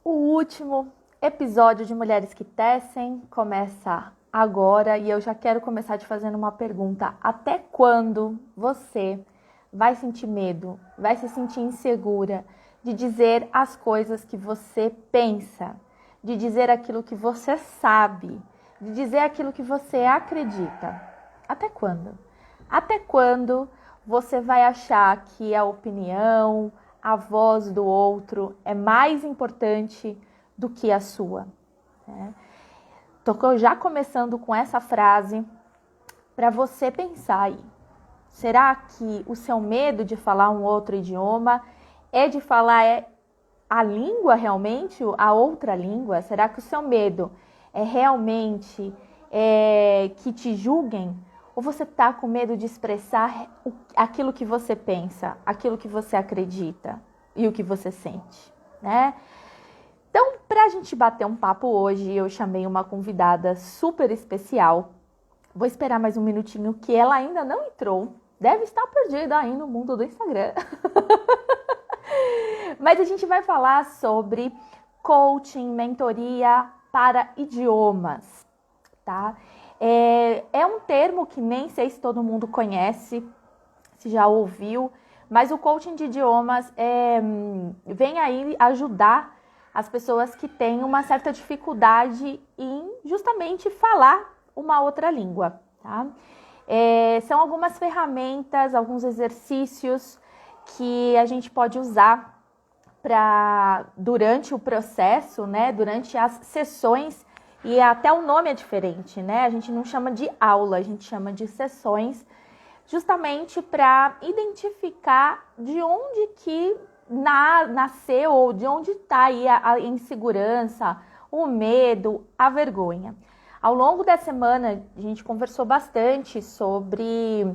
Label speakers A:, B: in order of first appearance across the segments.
A: O último episódio de Mulheres que Tecem começa agora e eu já quero começar te fazendo uma pergunta. Até quando você vai sentir medo, vai se sentir insegura de dizer as coisas que você pensa, de dizer aquilo que você sabe, de dizer aquilo que você acredita? Até quando? Até quando você vai achar que a opinião, a voz do outro é mais importante do que a sua? Tô já começando com essa frase para você pensar aí. Será que o seu medo de falar um outro idioma é de falar a língua realmente, a outra língua? Será que o seu medo é realmente que te julguem? Ou você está com medo de expressar aquilo que você pensa, aquilo que você acredita e o que você sente, né? Então, para a gente bater um papo hoje, eu chamei uma convidada super especial. Vou esperar mais um minutinho que ela ainda não entrou. Deve estar perdida aí no mundo do Instagram. Mas a gente vai falar sobre coaching, mentoria para idiomas, tá? É um termo que nem sei se todo mundo conhece, se já ouviu, mas o coaching de idiomas vem aí ajudar as pessoas que têm uma certa dificuldade em justamente falar uma outra língua, tá? São algumas ferramentas, alguns exercícios que a gente pode usar durante o processo, né? Durante as sessões, e até o nome é diferente, né? A gente não chama de aula, a gente chama de sessões, justamente para identificar de onde que nasceu ou de onde está aí a insegurança, o medo, a vergonha. Ao longo da semana, a gente conversou bastante sobre,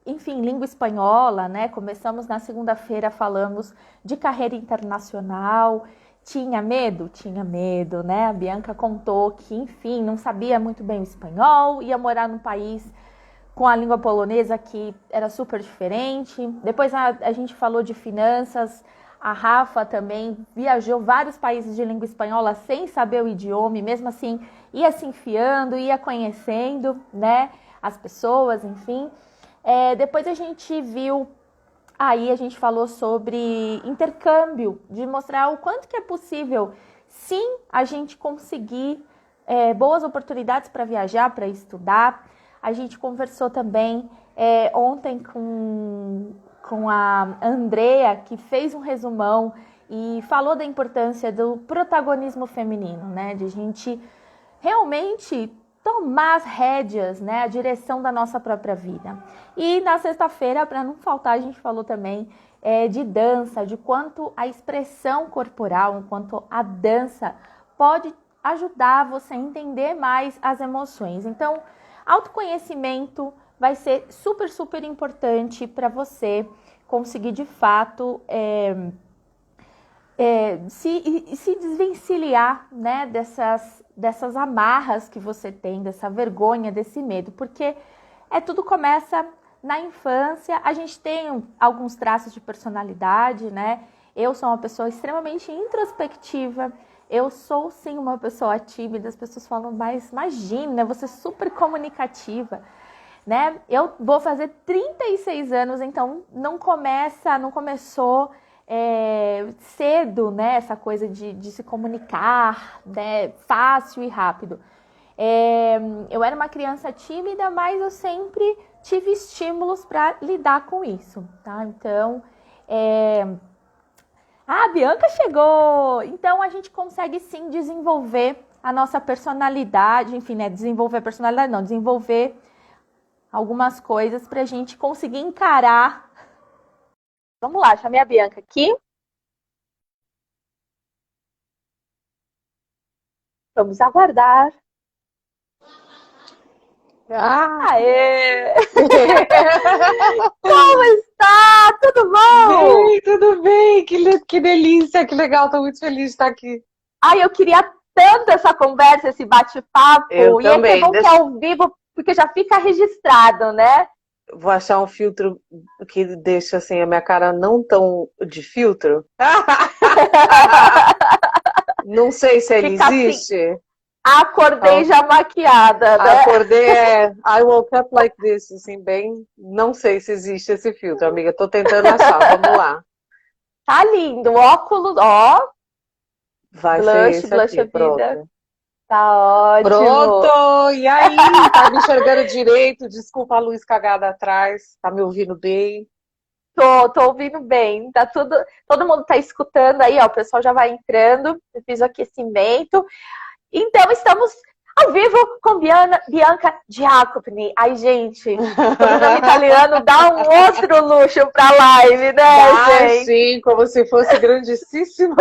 A: enfim, língua espanhola, né? Começamos na segunda-feira, falamos de carreira internacional. Tinha medo? Tinha medo, né? A Bianca contou que, enfim, não sabia muito bem o espanhol, ia morar num país com a língua polonesa que era super diferente. Depois a gente falou de finanças. A Rafa também viajou vários países de língua espanhola sem saber o idioma, e mesmo assim ia se enfiando, ia conhecendo, né, as pessoas, enfim. Depois a gente viu, aí a gente falou sobre intercâmbio, de mostrar o quanto que é possível, sim, a gente conseguir boas oportunidades para viajar, para estudar. A gente conversou também ontem com a Andrea, que fez um resumão e falou da importância do protagonismo feminino, né? De a gente realmente tomar as rédeas, né? A direção da nossa própria vida. E na sexta-feira, para não faltar, a gente falou também de dança, de quanto a expressão corporal, quanto a dança pode ajudar você a entender mais as emoções. Então, autoconhecimento vai ser super, super importante para você conseguir, de fato, se desvencilhar, né, dessas amarras que você tem, dessa vergonha, desse medo, porque tudo começa na infância. A gente tem alguns traços de personalidade, né? Eu sou uma pessoa extremamente introspectiva. Eu sou, sim, uma pessoa tímida. As pessoas falam, mas imagina, você é super comunicativa, né? Eu vou fazer 36 anos, então não começou cedo, né? Essa coisa de se comunicar, né? Fácil e rápido. Eu era uma criança tímida, mas eu sempre tive estímulos para lidar com isso, tá? Então, a Bianca chegou! Então, a gente consegue, sim, desenvolver a nossa personalidade, enfim, né? Desenvolver a personalidade, não, desenvolver algumas coisas para a gente conseguir encarar. Vamos lá, chamei a Bianca aqui. Vamos aguardar. Aê! Como está? Tudo bom?
B: Bem, tudo bem, que delícia, que legal, estou muito feliz de estar aqui.
A: Ai, eu queria tanto essa conversa, esse bate-papo.
B: Eu
A: E é que é
B: também.
A: bom que é ao vivo, porque já fica registrado, né?
B: Vou achar um filtro que deixa assim a minha cara não tão de filtro. Não sei se ele
A: Fica assim,
B: existe.
A: acordei já maquiada, né?
B: Acordei, I woke up like this, assim, bem. Não sei se existe esse filtro, amiga. Tô tentando achar, vamos lá.
A: Tá lindo, óculos, ó,
B: Vai ser esse
A: blush
B: aqui,
A: a vida.
B: pronto.
A: Tá ótimo.
B: Pronto! E aí? Tá me enxergando direito? Desculpa a luz cagada atrás. Tá me ouvindo bem?
A: Tô ouvindo bem. Tá tudo, todo mundo tá escutando aí, ó. O pessoal já vai entrando. Eu fiz o aquecimento. Então, estamos ao vivo com Bianca Giacopini. Ai, gente, sobrenome italiano dá um outro luxo pra live, né,
B: Tá,
A: gente?
B: sim, como se fosse grandíssima.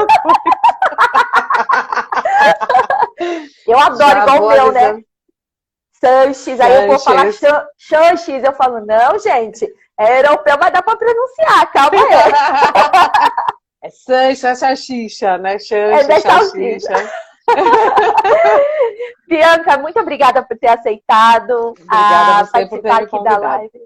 A: Eu adoro,
B: Já
A: igual o
B: vou
A: meu, né?
B: avisando.
A: Sanches, aí eu vou falar
B: Sanches.
A: Sanches, eu falo, não, gente, é europeu, mas dá pra pronunciar, calma aí.
B: É Sanches, é salsicha, né?
A: É
B: Sanches,
A: da salsicha.
B: salsicha.
A: Bianca, muito obrigada por ter aceitado
B: Obrigada a
A: a
B: você por ter
A: participar
B: me
A: aqui da
B: convidado.
A: live.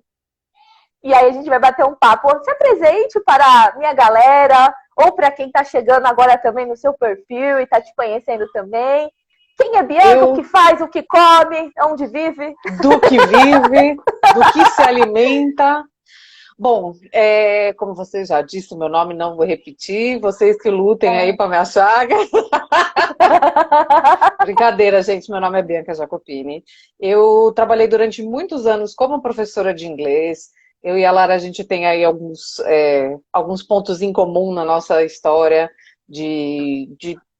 A: E aí a gente vai bater um papo. Se apresente para a minha galera, ou para quem está chegando agora também no seu perfil e está te conhecendo também. Quem é Bianca, o que faz, o que come, onde vive?
B: Do que vive, do que se alimenta. Bom, como você já disse, o meu nome não vou repetir. Vocês que lutem aí para me achar. Brincadeira, gente. Meu nome é Bianca Giacopini. Eu trabalhei durante muitos anos como professora de inglês. Eu e a Lara, a gente tem aí alguns pontos em comum na nossa história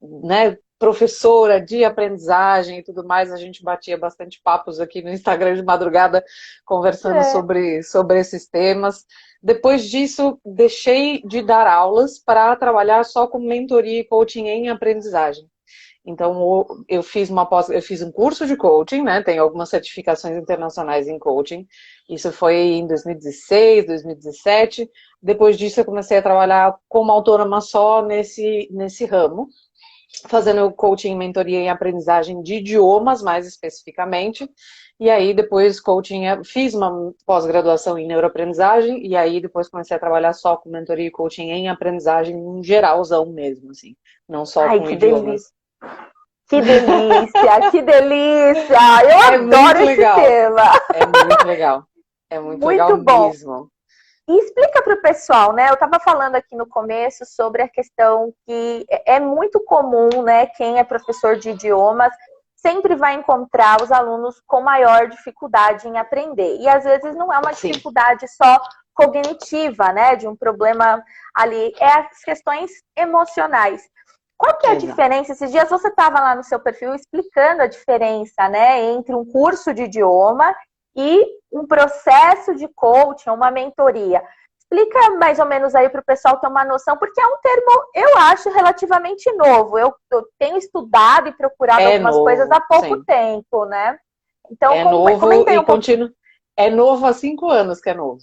B: né, professora de aprendizagem e tudo mais. A gente batia bastante papos aqui no Instagram de madrugada, conversando sobre esses temas. Depois disso, deixei de dar aulas para trabalhar só com mentoria e coaching em aprendizagem. Então, eu fiz um curso de coaching, né? Tenho algumas certificações internacionais em coaching. Isso foi em 2016, 2017. Depois disso, eu comecei a trabalhar como autônoma só nesse ramo, fazendo coaching, mentoria em aprendizagem de idiomas, mais especificamente. E aí, depois, fiz uma pós-graduação em neuroaprendizagem, e aí depois comecei a trabalhar só com mentoria e coaching em aprendizagem em geralzão mesmo, assim, não só
A: Ai,
B: com
A: que
B: idiomas.
A: delícia. Que delícia, que delícia! Eu adoro esse tema.
B: É muito legal. É muito legal
A: bom.
B: mesmo.
A: E explica para o pessoal, né? Eu estava falando aqui no começo sobre a questão que é muito comum, né? Quem é professor de idiomas sempre vai encontrar os alunos com maior dificuldade em aprender. E às vezes não é uma dificuldade só cognitiva, né? De um problema ali, é as questões emocionais. Qual que é a diferença? Esses dias você estava lá no seu perfil explicando a diferença, né, entre um curso de idioma e um processo de coaching, uma mentoria. Explica mais ou menos aí para o pessoal ter uma noção, porque é um termo, eu acho, relativamente novo. Eu tenho estudado e procurado algumas coisas há pouco tempo, né? Então,
B: comentei um pouco. É novo há 5 anos que é novo.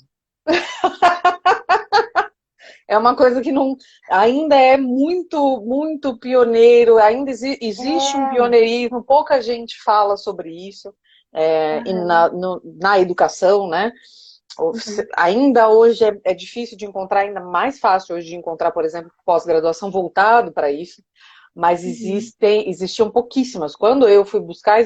B: É uma coisa que não, ainda é muito, muito pioneiro, ainda existe um pioneirismo, pouca gente fala sobre isso na educação, né? Ainda hoje é difícil de encontrar, ainda mais fácil hoje de encontrar, por exemplo, pós-graduação voltado para isso, mas existiam pouquíssimas. Quando eu fui buscar,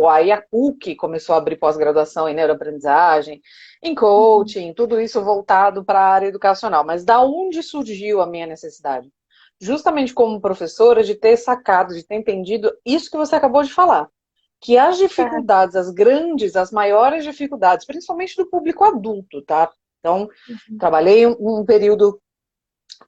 B: aí a PUC começou a abrir pós-graduação em neuroaprendizagem, em coaching, tudo isso voltado para a área educacional. Mas da onde surgiu a minha necessidade? Justamente como professora, de ter sacado, de ter entendido isso que você acabou de falar. Que as dificuldades, as maiores dificuldades, principalmente do público adulto, tá? Então, trabalhei um período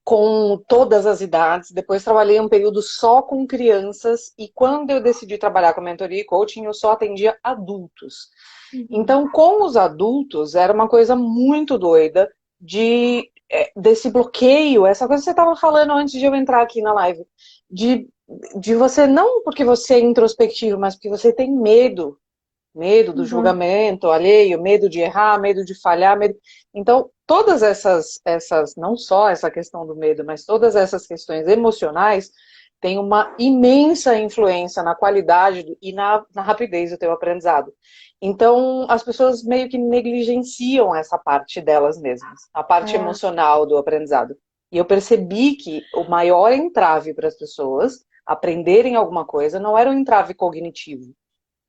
B: com todas as idades, depois trabalhei um período só com crianças, e quando eu decidi trabalhar com mentoria e coaching, eu só atendia adultos. Então, com os adultos, era uma coisa muito doida desse bloqueio, essa coisa que você estava falando antes de eu entrar aqui na live, de você, não porque você é introspectivo, mas porque você tem medo do julgamento alheio, medo de errar, medo de falhar, Então, todas essas, não só essa questão do medo, mas todas essas questões emocionais têm uma imensa influência na qualidade e na rapidez do teu aprendizado. Então, as pessoas meio que negligenciam essa parte delas mesmas, a parte emocional do aprendizado. E eu percebi que o maior entrave para as pessoas aprenderem alguma coisa, não era um entrave cognitivo,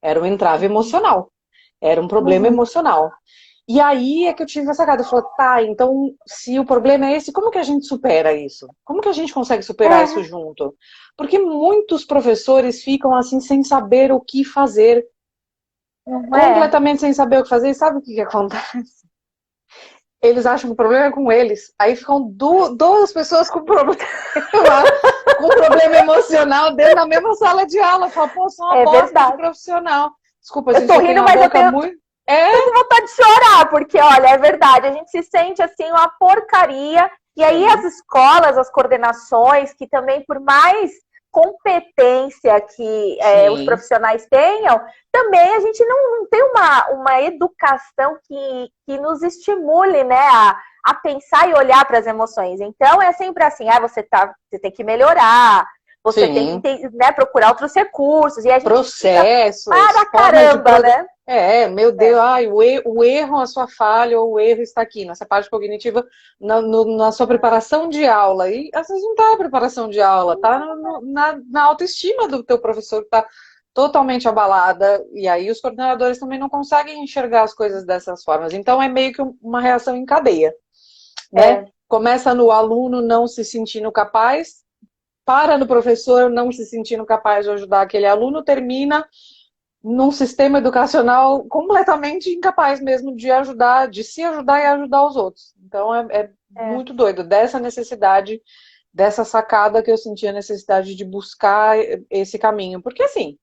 B: era um entrave emocional, era um problema emocional. E aí é que eu tive essa sacada, eu falei, tá, então se o problema é esse, como que a gente supera isso? Como que a gente consegue superar isso junto? Porque muitos professores ficam assim sem saber o que fazer, completamente sem saber o que fazer, e sabe o que acontece? Eles acham que o problema é com eles. Aí ficam duas pessoas com problema emocional dentro da mesma sala de aula. Fala, pô, sou uma bosta de profissional. Desculpa,
A: eu
B: gente,
A: tô rindo, mas eu tenho
B: muito...
A: tô com vontade de chorar, porque, olha, é verdade, a gente se sente, assim, uma porcaria. E aí as escolas, as coordenações, que também, por mais competência que os profissionais tenham, também a gente não tem uma educação que nos estimule, né, a pensar e olhar para as emoções. Então é sempre assim, você tem que melhorar, você tem que né, procurar outros recursos. E a gente
B: processos.
A: Para caramba, né?
B: Meu Deus, o erro, a sua falha, ou o erro está aqui, nessa parte cognitiva, na sua preparação de aula. E às vezes não está a preparação de aula, está na autoestima do teu professor, que está totalmente abalada. E aí os coordenadores também não conseguem enxergar as coisas dessas formas. Então é meio que uma reação em cadeia. Né? Começa no aluno não se sentindo capaz, para no professor não se sentindo capaz de ajudar aquele aluno, termina num sistema educacional completamente incapaz mesmo de ajudar, de se ajudar e ajudar os outros. Então é muito doido, dessa necessidade, dessa sacada que eu senti a necessidade de buscar esse caminho. Porque assim,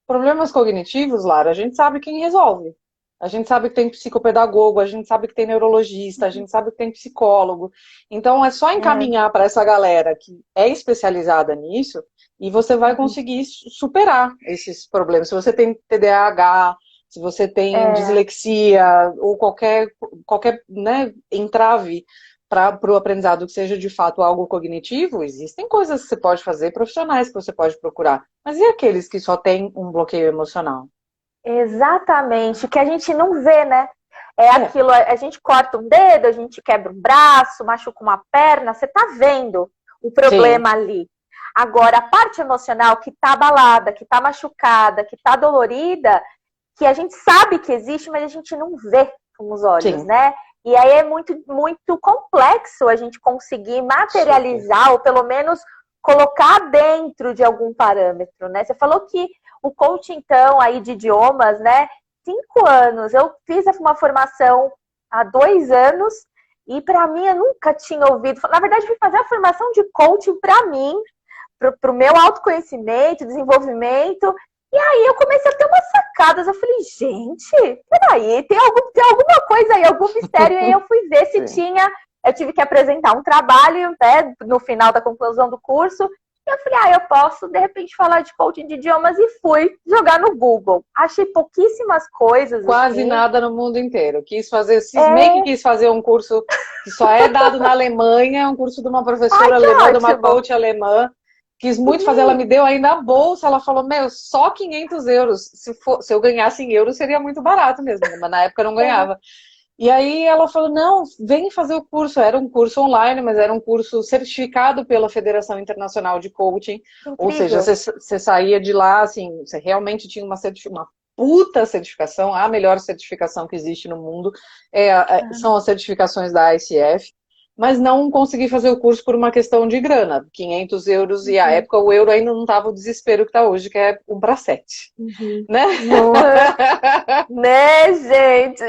B: problemas cognitivos, Lara, a gente sabe quem resolve. A gente sabe que tem psicopedagogo, a gente sabe que tem neurologista, a gente sabe que tem psicólogo. Então é só encaminhar para essa galera que é especializada nisso e você vai conseguir superar esses problemas. Se você tem TDAH, se você tem dislexia ou qualquer né, entrave para o aprendizado que seja de fato algo cognitivo, existem coisas que você pode fazer, profissionais que você pode procurar. Mas e aqueles que só têm um bloqueio emocional?
A: Exatamente, que a gente não vê, né? Aquilo, a gente corta um dedo, a gente quebra um braço, machuca uma perna, você tá vendo o problema ali. Agora, a parte emocional que tá abalada, que tá machucada, que tá dolorida, que a gente sabe que existe, mas a gente não vê com os olhos, né? E aí é muito, muito complexo a gente conseguir materializar, ou pelo menos colocar dentro de algum parâmetro, né? Você falou que o coach, então, aí de idiomas, né? 5 anos. Eu fiz uma formação há 2 anos e para mim eu nunca tinha ouvido. Na verdade, eu fui fazer a formação de coaching para mim, para o meu autoconhecimento, desenvolvimento. E aí eu comecei a ter umas sacadas. Eu falei, gente, peraí, tem alguma coisa aí, algum mistério. E aí eu fui ver se tinha. Eu tive que apresentar um trabalho, né, no final da conclusão do curso. E eu falei, eu posso, de repente, falar de coaching de idiomas, e fui jogar no Google. Achei pouquíssimas coisas.
B: Quase nada no mundo inteiro. Cismei que quis fazer um curso que só é dado na Alemanha, um curso de uma professora alemã, de uma coach alemã. Quis muito fazer, ela me deu ainda a bolsa, ela falou, só 500 euros. Se eu ganhasse em euros, seria muito barato mesmo, mas na época eu não ganhava. E aí ela falou, não, vem fazer o curso. Era um curso online, mas era um curso certificado pela Federação Internacional de Coaching. Incrível. Ou seja, você saía de lá, assim, você realmente tinha uma puta certificação, a melhor certificação que existe no mundo. São as certificações da ICF. Mas não consegui fazer o curso por uma questão de grana, 500 euros, e à época o euro ainda não estava o desespero que está hoje, que é 1 para 7. Né?
A: Né, gente?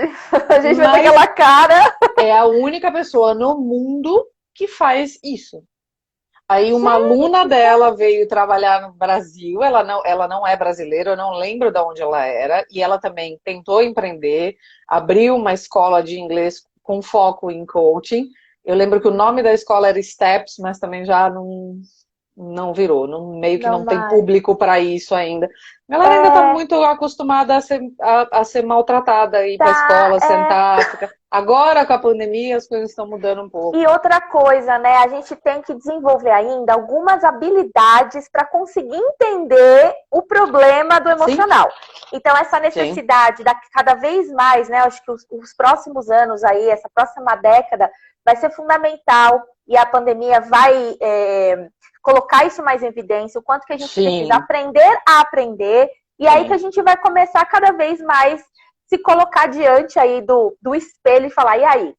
A: A gente vai ter aquela cara.
B: É a única pessoa no mundo que faz isso. Aí uma aluna dela veio trabalhar no Brasil, ela não é brasileira, eu não lembro de onde ela era, e ela também tentou empreender, abriu uma escola de inglês com foco em coaching. Eu lembro que o nome da escola era Steps, mas também já não virou. Meio que não tem público para isso ainda. A galera ainda está muito acostumada a ser maltratada, ir para a escola, sentar, ficar... Agora, com a pandemia, as coisas estão mudando um pouco.
A: E outra coisa, né? A gente tem que desenvolver ainda algumas habilidades para conseguir entender o problema do emocional. Sim. Então, essa necessidade da cada vez mais, né? Acho que os próximos anos aí, essa próxima década, vai ser fundamental e a pandemia vai colocar isso mais em evidência, o quanto que a gente precisa aprender a aprender, e aí que a gente vai começar cada vez mais se colocar diante aí do espelho e falar, e aí?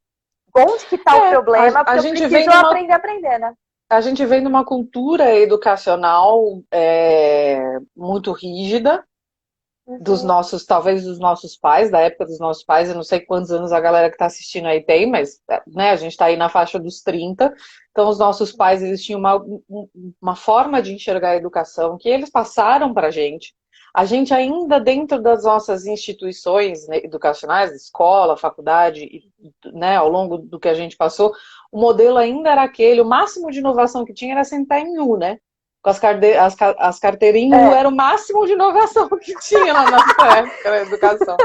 A: Onde que está o problema? Porque eu preciso aprender a aprender, né?
B: A gente vem de uma cultura educacional muito rígida, talvez dos nossos pais, da época dos nossos pais. Eu não sei quantos anos a galera que está assistindo aí tem, mas né, a gente está aí na faixa dos 30. Então, os nossos pais, eles tinham uma forma de enxergar a educação que eles passaram para a gente. A gente ainda, dentro das nossas instituições, né, educacionais, escola, faculdade, né, ao longo do que a gente passou, o modelo ainda era aquele, o máximo de inovação que tinha era sentar em U, né? Com as carteirinhas em U era o máximo de inovação que tinha na nossa época na educação.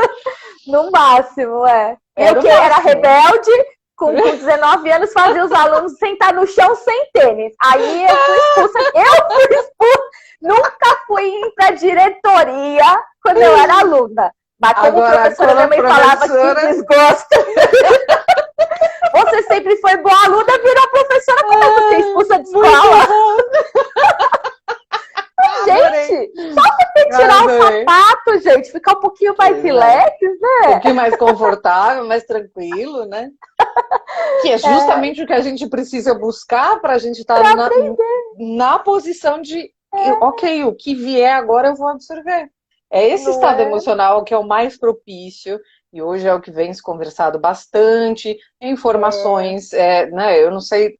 A: No máximo, era rebelde, com 19 anos, fazia os alunos sentar no chão sem tênis. Aí eu fui expulsa. Nunca fui pra diretoria quando eu era aluna. Mas como professora, minha mãe falava que desgosto. Você sempre foi boa aluna, virou professora, como é que você expulsa de escola? Gente, só pra tirar o sapato, gente, ficar um pouquinho mais relax, né?
B: Um pouquinho mais confortável, mais tranquilo, né? Que é justamente o que a gente precisa buscar pra gente estar na posição de ok, o que vier agora eu vou absorver. É esse estado emocional que é o mais propício, e hoje é o que vem se conversado bastante, informações, né, eu não sei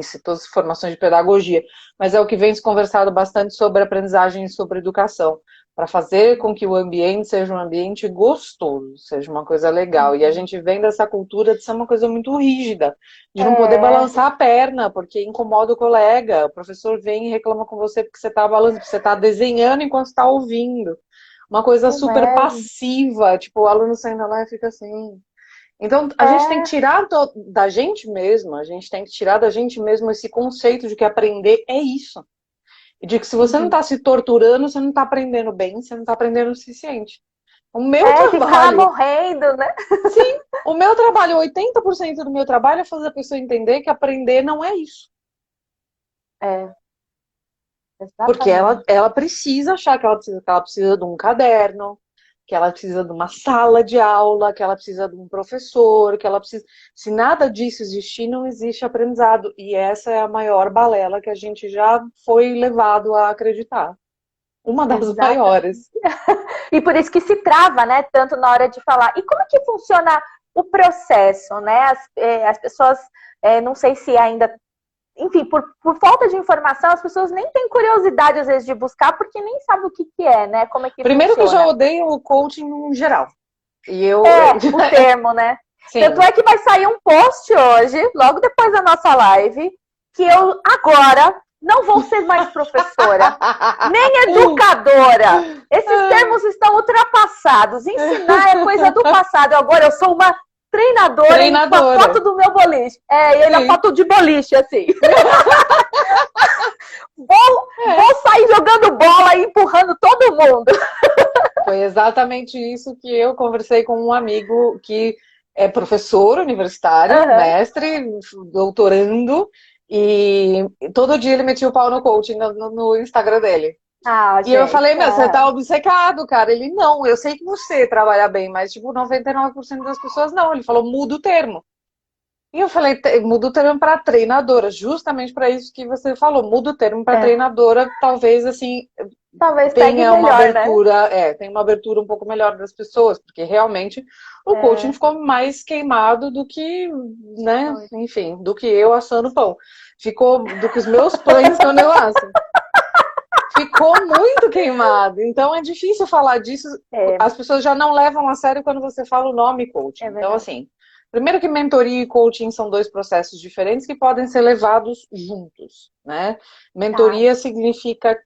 B: se todas as informações de pedagogia, mas é o que vem se conversado bastante sobre aprendizagem e sobre educação, para fazer com que o ambiente seja um ambiente gostoso, seja uma coisa legal. E a gente vem dessa cultura de ser uma coisa muito rígida, de não poder balançar a perna, porque incomoda o colega. O professor vem e reclama com você porque você está balançando, porque você está desenhando enquanto está ouvindo. Uma coisa super passiva, tipo, o aluno saindo lá e fica assim. Então, a gente tem que tirar da gente mesmo, a gente tem que tirar da gente mesmo esse conceito de que aprender é isso. E de que se você não está se torturando, você não está aprendendo bem, você não está aprendendo o suficiente. O meu trabalho...
A: ficar morrendo, né?
B: Sim, o meu trabalho, 80% do meu trabalho é fazer a pessoa entender que aprender não é isso.
A: Exatamente.
B: Porque ela precisa achar que ela precisa de um caderno, que ela precisa de uma sala de aula, que ela precisa de um professor, que ela precisa... Se nada disso existir, não existe aprendizado. E essa é a maior balela que a gente já foi levado a acreditar. Uma das maiores.
A: E por isso que se trava, né? Tanto na hora de falar. E como é que funciona o processo, né? As pessoas, não sei se ainda... Enfim, por falta de informação, as pessoas nem têm curiosidade, às vezes, de buscar, porque nem sabem o que é, né? Como é que
B: Primeiro
A: funciona.
B: Que eu já odeio o coaching em geral. E eu...
A: o termo, né? Sim. Tanto é que vai sair um post hoje, logo depois da nossa live, que eu agora não vou ser mais professora, nem educadora. Esses termos estão ultrapassados. Ensinar é coisa do passado. Agora eu sou uma treinadora. Com a foto do meu boliche. E ele a foto de boliche, assim. Vou sair jogando bola e empurrando todo mundo.
B: Foi exatamente isso que eu conversei com um amigo que é professor universitário, mestre, doutorando, e todo dia ele metia o pau no coaching no Instagram dele. E eu falei, você tá obcecado, cara. Ele, não, eu sei que você trabalha bem, mas tipo, 99% das pessoas não. Ele falou, muda o termo. E eu falei, muda o termo para treinadora, justamente para isso que você falou, muda o termo para treinadora, talvez assim, tenha uma melhor, abertura, né? Tem uma abertura um pouco melhor das pessoas, porque realmente o coaching ficou mais queimado do que, né, enfim, do que eu assando pão. Ficou do que os meus pães quando eu asso. Ficou muito queimado. Então é difícil falar disso. As pessoas já não levam a sério quando você fala o nome coaching. Então, assim, primeiro que mentoria e coaching são dois processos diferentes que podem ser levados juntos, né? Mentoria significa...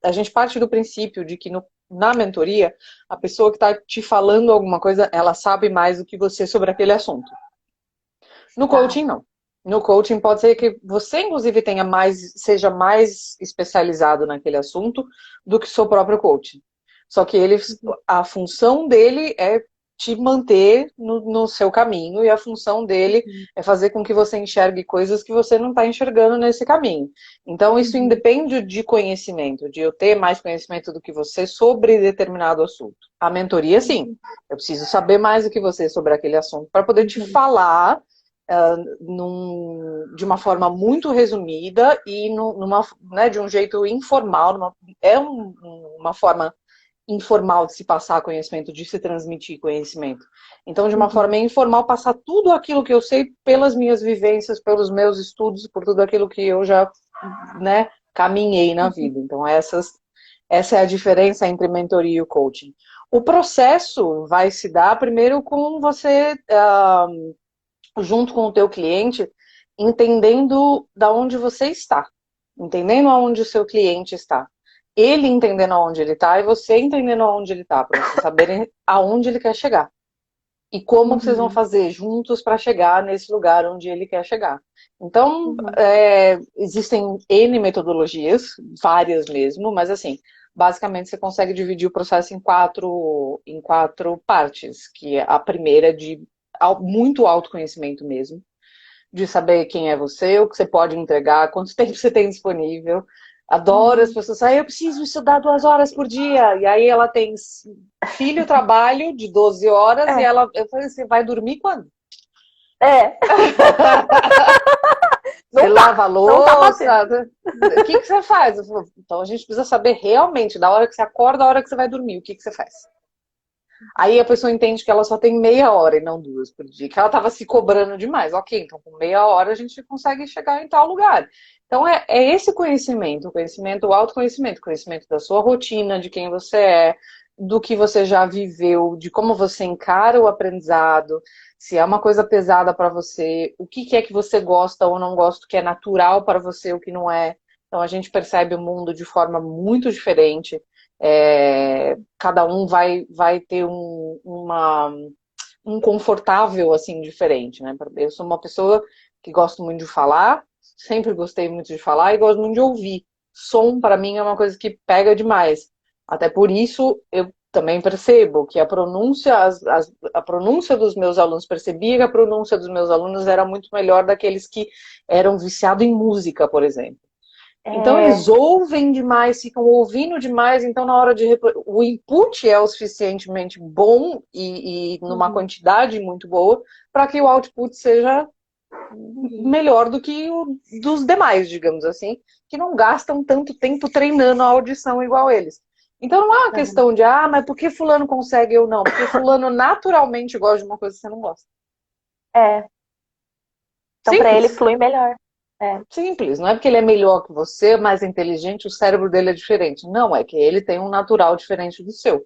B: a gente parte do princípio de que na mentoria, a pessoa que está te falando alguma coisa, ela sabe mais do que você sobre aquele assunto. No
A: Tá.
B: coaching, não. No coaching pode ser que você, inclusive, seja mais especializado naquele assunto do que seu próprio coaching. Só que a função dele é te manter no seu caminho e a função dele é fazer com que você enxergue coisas que você não está enxergando nesse caminho. Então, isso
A: Uhum.
B: independe de conhecimento, de eu ter mais conhecimento do que você sobre determinado assunto. A mentoria, sim. Eu preciso saber mais do que você sobre aquele assunto para poder te falar de uma forma muito resumida e né, de um jeito informal. Uma forma informal de se passar conhecimento, de se transmitir conhecimento. Então, de uma forma informal, passar tudo aquilo que eu sei pelas minhas vivências, pelos meus estudos, por tudo aquilo que eu já, né, caminhei na vida. Então, essa é a diferença entre mentoria e o coaching. O processo vai se dar primeiro com você, junto com o teu cliente, entendendo da onde você está, entendendo aonde o seu cliente está. Ele entendendo aonde ele está e você entendendo aonde ele está, para vocês saberem aonde ele quer chegar. E como vocês vão fazer juntos para chegar nesse lugar onde ele quer chegar. Então, existem N metodologias, várias mesmo, mas assim, basicamente você consegue dividir o processo em quatro partes, que a primeira é de muito autoconhecimento mesmo, de saber quem é você, o que você pode entregar, quanto tempo você tem disponível. Adoro as pessoas, eu preciso estudar 2 horas por dia. E aí ela tem filho, trabalho de 12 horas e eu falei, você vai dormir quando? Você lava a louça? O que você faz? Eu falo, então a gente precisa saber realmente, da hora que você acorda, da hora que você vai dormir, o que você faz? Aí a pessoa entende que ela só tem meia hora e não 2 por dia, que ela estava se cobrando demais. Ok, então com meia hora a gente consegue chegar em tal lugar. Então é esse conhecimento, o autoconhecimento, conhecimento da sua rotina, de quem você é, do que você já viveu, de como você encara o aprendizado, se é uma coisa pesada para você, o que é que você gosta ou não gosta, o que é natural para você, o que não é. Então a gente percebe o mundo de forma muito diferente. Cada um vai ter um confortável assim diferente, né? Eu sou uma pessoa que gosto muito de falar, sempre gostei muito de falar e gosto muito de ouvir. Som para mim é uma coisa que pega demais. Até por isso eu também percebo que a pronúncia dos meus alunos, percebia que a pronúncia dos meus alunos era muito melhor daqueles que eram viciados em música, por exemplo. Então eles ouvem demais, ficam ouvindo demais, então na hora o input é o suficientemente bom e numa quantidade muito boa para que o output seja melhor do que o dos demais, digamos assim, que não gastam tanto tempo treinando a audição igual eles. Então não é uma questão de, mas por que fulano consegue eu não? Porque fulano naturalmente gosta de uma coisa que você não gosta.
A: Então para ele flui melhor.
B: Simples, não é porque ele é melhor que você, mais inteligente, o cérebro dele é diferente. Não, é que ele tem um natural diferente do seu.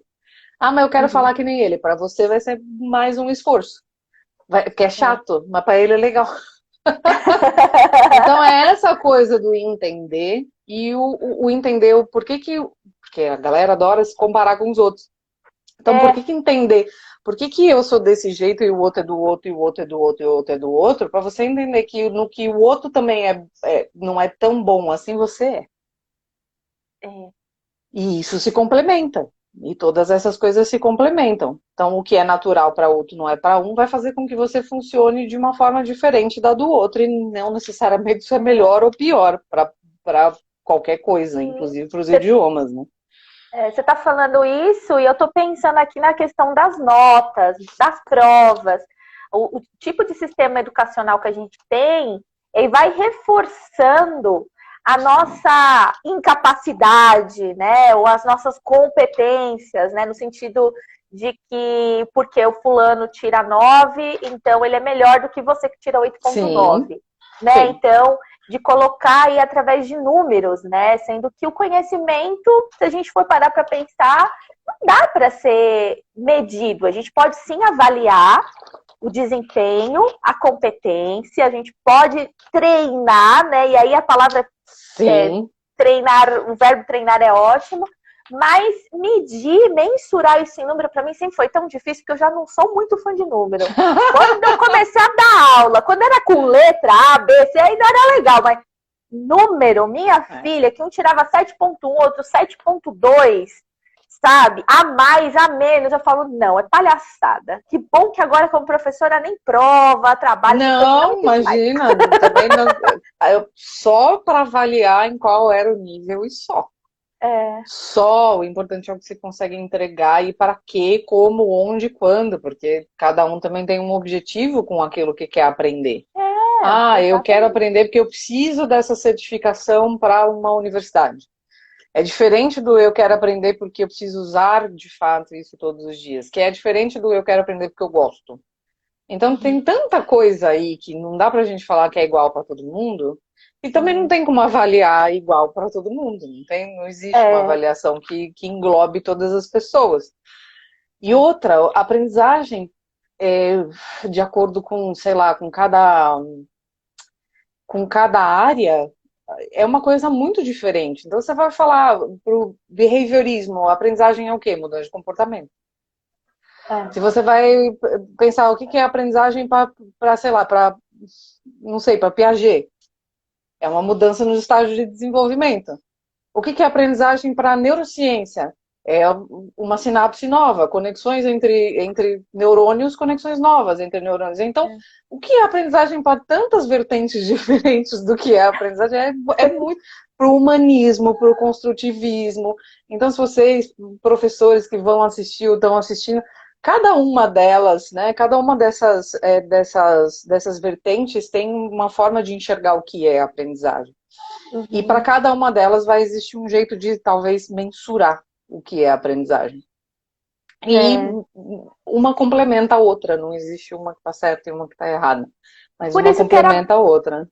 B: Mas eu quero falar que nem ele. Para você vai ser mais um esforço. Que é chato, mas para ele é legal. Então é essa coisa do entender e o entender o porquê que... Porque a galera adora se comparar com os outros. Então, por que entender? Por que eu sou desse jeito e o outro é do outro, e o outro é do outro, e o outro é do outro? Para você entender que no que o outro também não é tão bom assim, você é. E isso se complementa. E todas essas coisas se complementam. Então, o que é natural para outro não é para um, vai fazer com que você funcione de uma forma diferente da do outro. E não necessariamente isso é melhor ou pior para qualquer coisa, inclusive para os idiomas, né?
A: Você está falando isso e eu estou pensando aqui na questão das notas, das provas. O tipo de sistema educacional que a gente tem, ele vai reforçando a nossa incapacidade, né, ou as nossas competências, né, no sentido de que porque o fulano tira 9, então ele é melhor do que você que tira 8,9, né? Sim. Então, de colocar aí através de números, né? Sendo que o conhecimento, se a gente for parar para pensar, não dá para ser medido. A gente pode sim avaliar o desempenho, a competência, a gente pode treinar, né? E aí a palavra treinar, o verbo treinar é ótimo, Mas medir, mensurar isso em número, para mim sempre foi tão difícil, porque eu já não sou muito fã de número. Quando eu comecei a dar aula, quando era com letra A, B, C, ainda era legal, mas número, minha filha, que um tirava 7,1, outro 7,2, sabe? A mais, a menos, eu falo, não, é palhaçada. Que bom que agora, como professora, nem prova, trabalho,
B: Não, imagina, também não, só para avaliar em qual era o nível e só. Só, o importante é o que você consegue entregar e para quê, como, onde, quando, porque cada um também tem um objetivo com aquilo que quer aprender. Eu quero aprender porque eu preciso dessa certificação para uma universidade. É diferente do eu quero aprender porque eu preciso usar de fato isso todos os dias, que é diferente do eu quero aprender porque eu gosto. Então tem tanta coisa aí que não dá pra gente falar que é igual para todo mundo, e também não tem como avaliar igual para todo mundo. Não existe uma avaliação que englobe todas as pessoas. E outra, a aprendizagem, de acordo com, sei lá, com cada área, é uma coisa muito diferente. Então você vai falar pro behaviorismo, a aprendizagem é o quê? Mudança de comportamento. Se você vai pensar o que é aprendizagem para, sei lá, não sei, para Piaget, é uma mudança nos estágios de desenvolvimento. O que é aprendizagem para neurociência? É uma sinapse nova, conexões entre neurônios, conexões novas entre neurônios. Então, o que é aprendizagem para tantas vertentes diferentes do que é aprendizagem? É muito para o humanismo, para o construtivismo. Então, se vocês, professores que vão assistir ou estão assistindo, cada uma delas, né, cada uma dessas vertentes tem uma forma de enxergar o que é aprendizagem. E para cada uma delas vai existir um jeito de, talvez, mensurar o que é aprendizagem. E uma complementa a outra, não existe uma que está certa e uma que está errada. Mas uma complementa a outra.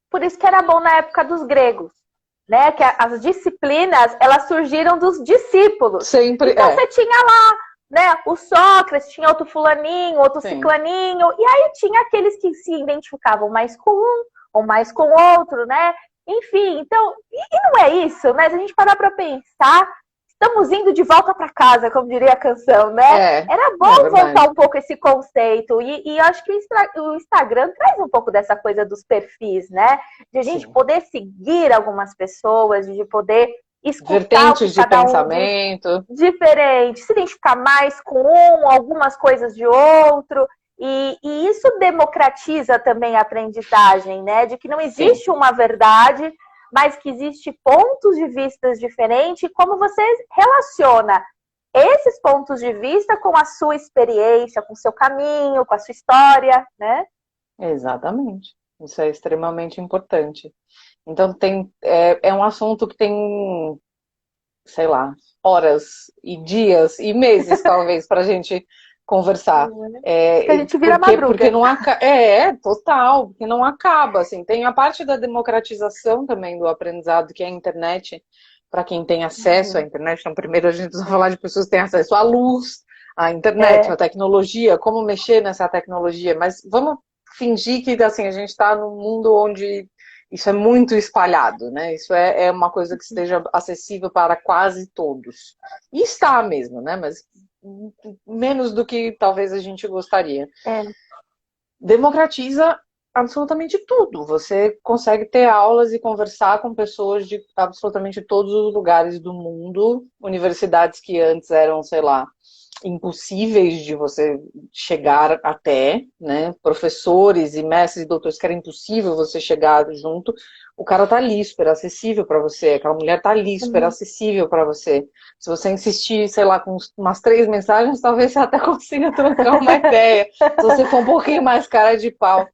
A: Por isso que era bom na época dos gregos, né? Que as disciplinas, elas surgiram dos discípulos.
B: Sempre,
A: então você tinha lá, né, o Sócrates, tinha outro fulaninho, outro ciclaninho, e aí tinha aqueles que se identificavam mais com um ou mais com outro, né? Enfim, então, e não é isso, né? Se a gente parar para pensar, estamos indo de volta para casa, como diria a canção, né? Era bom voltar um pouco esse conceito, e eu acho que o Instagram traz um pouco dessa coisa dos perfis, né? De a gente poder seguir algumas pessoas, de poder escutar
B: vertentes de pensamento
A: diferente, se identificar mais com um, algumas coisas de outro. E isso democratiza também a aprendizagem, né? De que não existe uma verdade, mas que existe pontos de vista diferentes, e como você relaciona esses pontos de vista com a sua experiência, com o seu caminho, com a sua história, né?
B: Exatamente. Isso é extremamente importante. Então é um assunto que tem, sei lá, horas e dias e meses, talvez, para a gente conversar.
A: Que a gente vira madruga.
B: Porque não total, porque não acaba, assim. Tem a parte da democratização também do aprendizado, que é a internet, para quem tem acesso à internet. Então, primeiro a gente precisa falar de pessoas que têm acesso à luz, à internet, à tecnologia, como mexer nessa tecnologia. Mas vamos fingir que, assim, a gente está num mundo onde isso é muito espalhado, né? Isso é uma coisa que esteja acessível para quase todos. E está mesmo, né? Mas menos do que talvez a gente gostaria. Democratiza absolutamente tudo. Você consegue ter aulas e conversar com pessoas de absolutamente todos os lugares do mundo. Universidades que antes eram, sei lá, impossíveis de você chegar até, né? Professores e mestres e doutores que era impossível você chegar junto. O cara tá ali, super acessível para você. Aquela mulher tá ali, super acessível para você. Se você insistir, sei lá, com umas 3 mensagens, talvez você até consiga trocar uma ideia. Se você for um pouquinho mais cara de pau.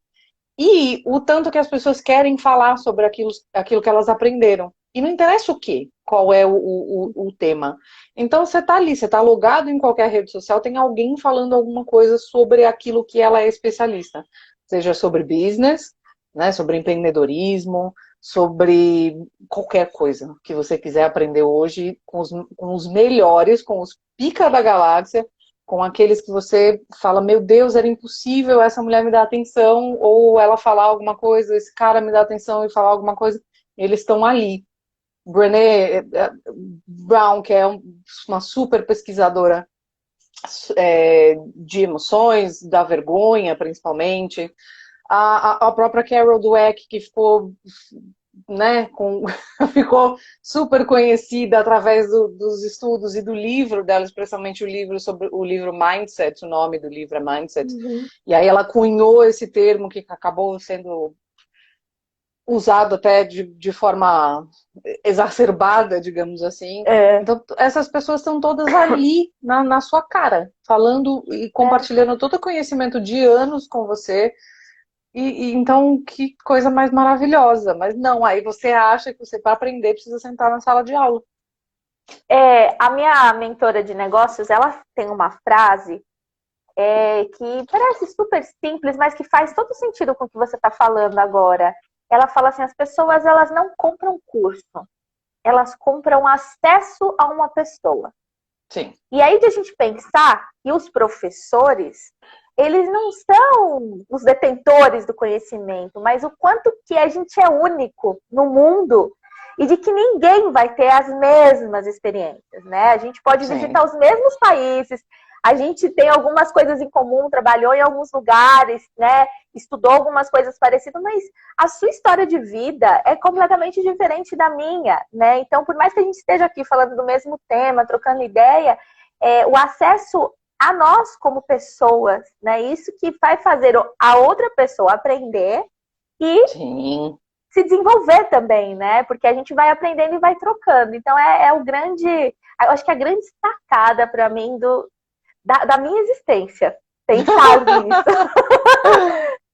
B: E o tanto que as pessoas querem falar sobre aquilo que elas aprenderam. E não interessa o quê? Qual é o tema. Então você tá ali, você tá logado em qualquer rede social, tem alguém falando alguma coisa sobre aquilo que ela é especialista. Seja sobre business, né, sobre empreendedorismo, sobre qualquer coisa que você quiser aprender hoje com os melhores, com os pica da galáxia, com aqueles que você fala, meu Deus, era impossível essa mulher me dar atenção, ou ela falar alguma coisa, esse cara me dar atenção e falar alguma coisa, eles estão ali. Brené Brown, que é uma super pesquisadora de emoções, da vergonha, principalmente. A própria Carol Dweck, que ficou, né, ficou super conhecida através dos estudos e do livro dela, especialmente o livro Mindset, o nome do livro é Mindset.
A: Uhum.
B: E aí ela cunhou esse termo que acabou sendo usado até de forma exacerbada, digamos assim.
A: É,
B: Então, essas pessoas estão todas ali na sua cara, falando e
A: é.
B: compartilhando todo o conhecimento de anos com você. Então, que coisa mais maravilhosa. Mas não, aí você acha que você, para aprender, precisa sentar na sala de aula.
A: A minha mentora de negócios, ela tem uma frase que parece super simples, mas que faz todo sentido com o que você está falando agora. Ela fala assim, as pessoas elas não compram curso, elas compram acesso a uma pessoa.
B: Sim.
A: E aí de a gente pensar que os professores, eles não são os detentores do conhecimento, mas o quanto que a gente é único no mundo e de que ninguém vai ter as mesmas experiências, né? A gente pode
B: Sim.
A: visitar os mesmos países, a gente tem algumas coisas em comum, trabalhou em alguns lugares, né? Estudou algumas coisas parecidas, mas a sua história de vida é completamente diferente da minha, né? Então, por mais que a gente esteja aqui falando do mesmo tema, trocando ideia, o acesso a nós como pessoas, né? Isso que vai fazer a outra pessoa aprender e
B: Sim.
A: se desenvolver também, né? Porque a gente vai aprendendo e vai trocando. Então é o grande, eu acho que a grande sacada para mim da minha existência, pensar nisso.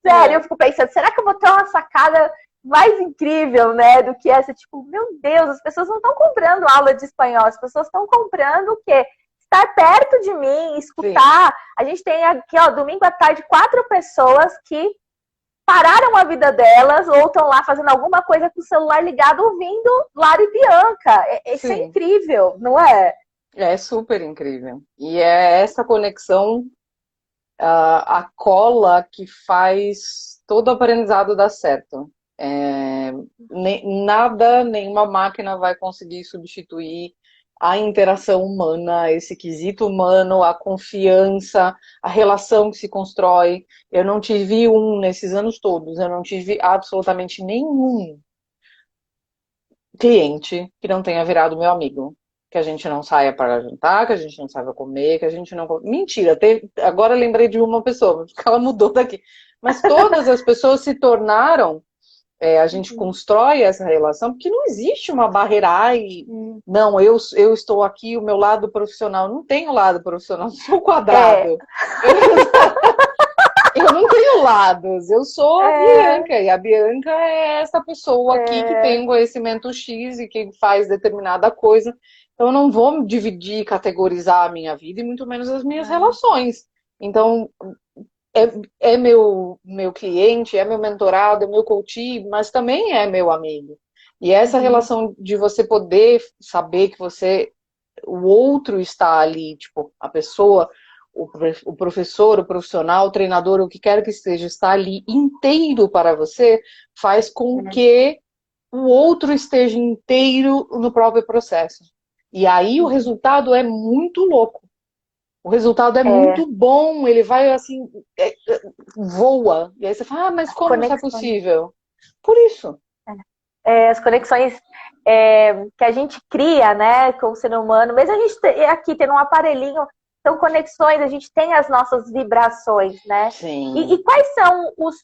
A: Sério, eu fico pensando, será que eu vou ter uma sacada mais incrível, né, do que essa? Tipo, meu Deus, as pessoas não estão comprando aula de espanhol, as pessoas estão comprando o quê? Estar perto de mim, escutar. Sim. A gente tem aqui, ó, domingo à tarde, 4 pessoas que pararam a vida delas ou estão lá fazendo alguma coisa com o celular ligado, ouvindo Lara e Bianca. Isso é incrível, não é?
B: É super incrível. E é essa conexão, a cola que faz todo o aprendizado dar certo. Nenhuma máquina vai conseguir substituir a interação humana, esse quesito humano, a confiança, a relação que se constrói. Eu não tive nesses anos todos, eu não tive absolutamente nenhum cliente que não tenha virado meu amigo. Que a gente não saia para jantar, que a gente não saiba comer, que a gente não... Mentira, agora lembrei de uma pessoa, porque ela mudou daqui. Mas todas as pessoas se tornaram, a gente constrói essa relação, porque não existe uma barreira, não, eu estou aqui, o meu lado profissional. Não tenho lado profissional, sou quadrado. Eu não tenho lados, eu sou a Bianca, e a Bianca é essa pessoa aqui que tem um conhecimento X e que faz determinada coisa. Então eu não vou dividir, categorizar a minha vida e muito menos as minhas relações. Então é meu cliente, é meu mentorado, é meu coach, mas também é meu amigo. E essa relação de você poder saber que o outro está ali, tipo, a pessoa, o professor, o profissional, o treinador, o que quer que seja, está ali inteiro para você, faz com que o outro esteja inteiro no próprio processo. E aí o resultado é muito louco. O resultado é muito bom, ele vai assim, voa. E aí você fala, mas como isso é possível? Por isso.
A: As conexões que a gente cria, né, com o ser humano, mesmo a gente aqui tendo um aparelhinho, são conexões, a gente tem as nossas vibrações, né?
B: Sim.
A: E quais são os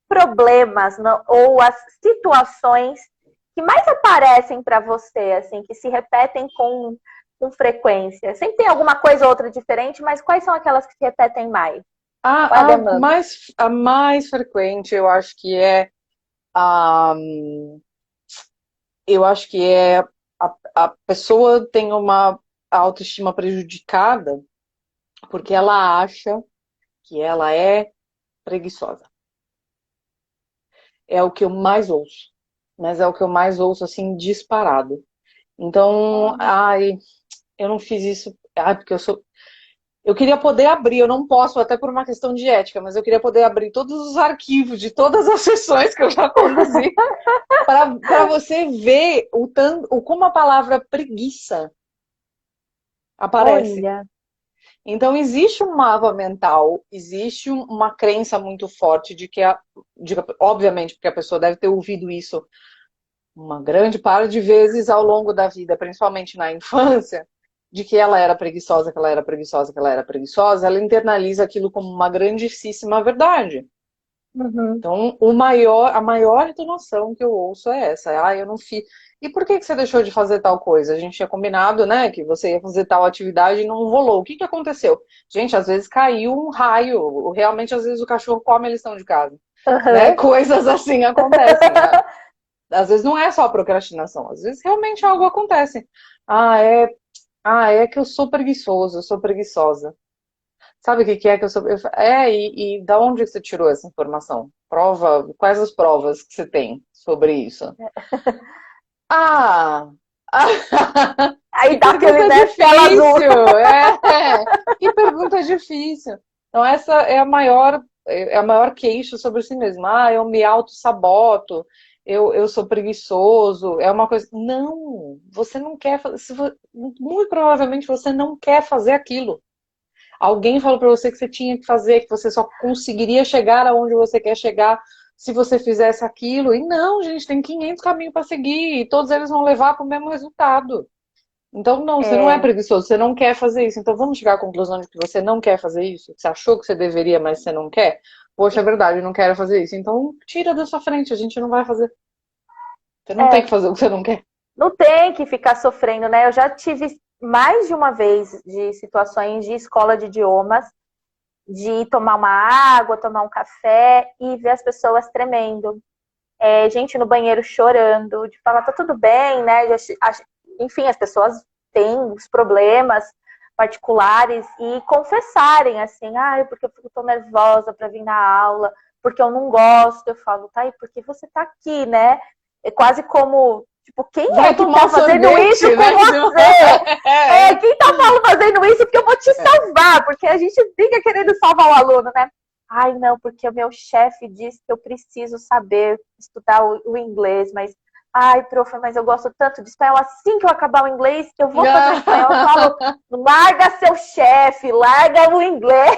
A: problemas ou as situações que mais aparecem para você, assim, que se repetem com frequência? Sempre tem alguma coisa ou outra diferente, mas quais são aquelas que se repetem mais?
B: A mais frequente, eu acho que eu acho que a pessoa tem uma autoestima prejudicada porque ela acha que ela é preguiçosa. É o que eu mais ouço, mas é o que eu mais ouço, assim, disparado. Então, eu não fiz isso, porque eu sou... Eu queria poder abrir, eu não posso, até por uma questão de ética, mas eu queria poder abrir todos os arquivos de todas as sessões que eu já conduzi para você ver como a palavra preguiça aparece.
A: Olha,
B: Então, existe um mapa mental, existe uma crença muito forte obviamente, porque a pessoa deve ter ouvido isso uma grande parte de vezes ao longo da vida, principalmente na infância, de que ela era preguiçosa, que ela era preguiçosa, que ela era preguiçosa, ela internaliza aquilo como uma grandíssima verdade.
A: uhum.
B: Então, a maior entonação que eu ouço é essa. Ah, eu não fiz. E por que você deixou de fazer tal coisa? A gente tinha combinado, né, que você ia fazer tal atividade e não rolou. O que que aconteceu? Gente, às vezes caiu um raio. Realmente, às vezes o cachorro come a lição de casa. Né?
A: Uhum.
B: Coisas assim acontecem. Né? Às vezes não é só procrastinação. Às vezes realmente algo acontece. Ah, é, é que eu sou preguiçoso, eu sou preguiçosa. Sabe o que que é que eu sou. E da onde você tirou essa informação? Quais as provas que você tem sobre isso? Ah!
A: Aí
B: Que
A: dá aquele,
B: pergunta
A: né, tela azul.
B: difícil! Que pergunta difícil. Então, essa é a maior queixa sobre si mesmo. Ah, eu me auto-saboto, eu sou preguiçoso, é uma coisa. Não, você não quer fazer. Muito provavelmente você não quer fazer aquilo. Alguém falou para você que você tinha que fazer, que você só conseguiria chegar aonde você quer chegar se você fizesse aquilo. E não, gente, tem 500 caminhos para seguir e todos eles vão levar para o mesmo resultado. Então, não, você não é
A: É,
B: preguiçoso, você não quer fazer isso. Então, vamos chegar à conclusão de que você não quer fazer isso? Que você achou que você deveria, mas você não quer? Poxa, é verdade, eu não quero fazer isso. Então, tira da sua frente, a gente não vai fazer. Você não tem que
A: é,
B: fazer o que você não quer.
A: não tem que ficar sofrendo, né? Eu já tive mais de uma vez de situações de escola de idiomas, de tomar uma água, tomar um café e ver as pessoas tremendo. Gente no banheiro chorando, de falar, tá tudo bem, né? Enfim, as pessoas têm os problemas particulares e confessarem assim, porque eu fico tão nervosa para vir na aula, porque eu não gosto. Eu falo, tá, e porque você tá aqui, né? É quase como, tipo, quem é
B: Vai
A: que
B: tomar
A: tá
B: um
A: fazendo isso
B: sorvete,
A: com
B: né?
A: você?
B: É.
A: Quem tá fazendo isso porque eu vou te salvar, porque a gente fica querendo salvar o aluno, né? Ai, não, porque o meu chefe disse que eu preciso saber estudar o inglês, mas ai, prof, mas eu gosto tanto de espanhol. Assim que eu acabar o inglês, eu vou fazer o espanhol. Eu falo, larga seu chefe, larga o inglês,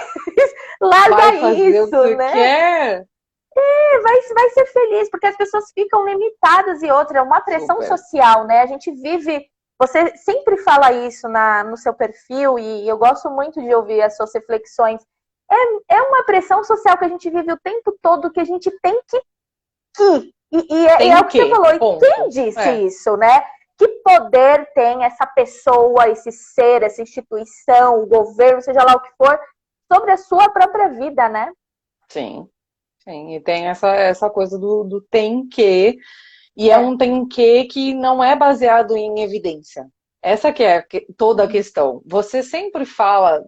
B: Vai
A: larga
B: fazer o que
A: isso,
B: você
A: né?
B: quer.
A: Vai ser feliz, porque as pessoas ficam limitadas e outra, é uma pressão
B: Super.
A: social, né? A gente vive. Você sempre fala isso no seu perfil, e eu gosto muito de ouvir as suas reflexões. É uma pressão social que a gente vive o tempo todo, que a gente tem que. E é
B: Tem
A: o que você
B: que.
A: falou, e quem
B: Ponto.
A: disse
B: É.
A: isso, né? Que poder tem essa pessoa, esse ser, essa instituição, o governo, seja lá o que for, sobre a sua própria vida, né?
B: Sim. Sim. E tem essa coisa do tem que. E é
A: É.
B: um tem que não é baseado em evidência. Essa que é toda a questão. Você sempre fala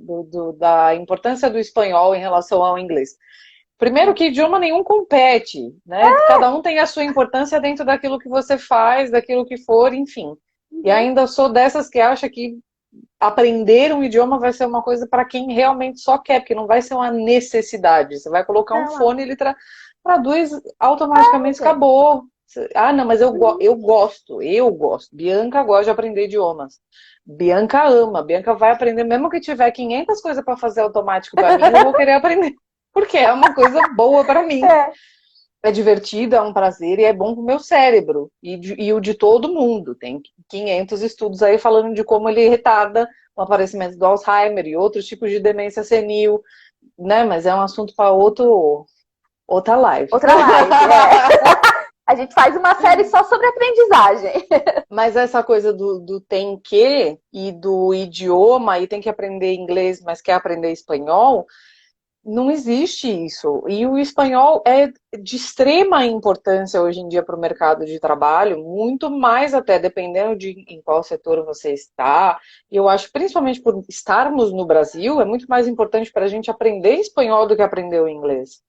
B: da importância do espanhol em relação ao inglês. Primeiro que idioma nenhum compete, né? Cada um tem a sua importância dentro daquilo que você faz, daquilo que for, enfim. E
A: Uhum.
B: ainda sou dessas que acha que aprender um idioma vai ser uma coisa para quem realmente só quer, porque não vai ser uma necessidade. Você vai colocar um
A: Não,
B: fone e ele traduz automaticamente, acabou. Ah, não, mas eu gosto. Bianca gosta de aprender idiomas. Bianca ama, Bianca vai aprender, mesmo que tiver 500 coisas para fazer automático para mim, eu vou querer aprender, porque é uma coisa boa para mim.
A: é.
B: É divertido, é um prazer e é bom pro meu cérebro e o de todo mundo. Tem 500 estudos aí falando de como ele retarda o aparecimento do Alzheimer e outros tipos de demência senil, né? Mas é um assunto para outra live.
A: Outra live, A gente faz uma série só sobre aprendizagem.
B: Mas essa coisa do tem que e do idioma e tem que aprender inglês, mas quer aprender espanhol, não existe isso. E o espanhol é de extrema importância hoje em dia para o mercado de trabalho, muito mais até dependendo de em qual setor você está. E eu acho, principalmente por estarmos no Brasil, é muito mais importante para a gente aprender espanhol do que aprender o inglês.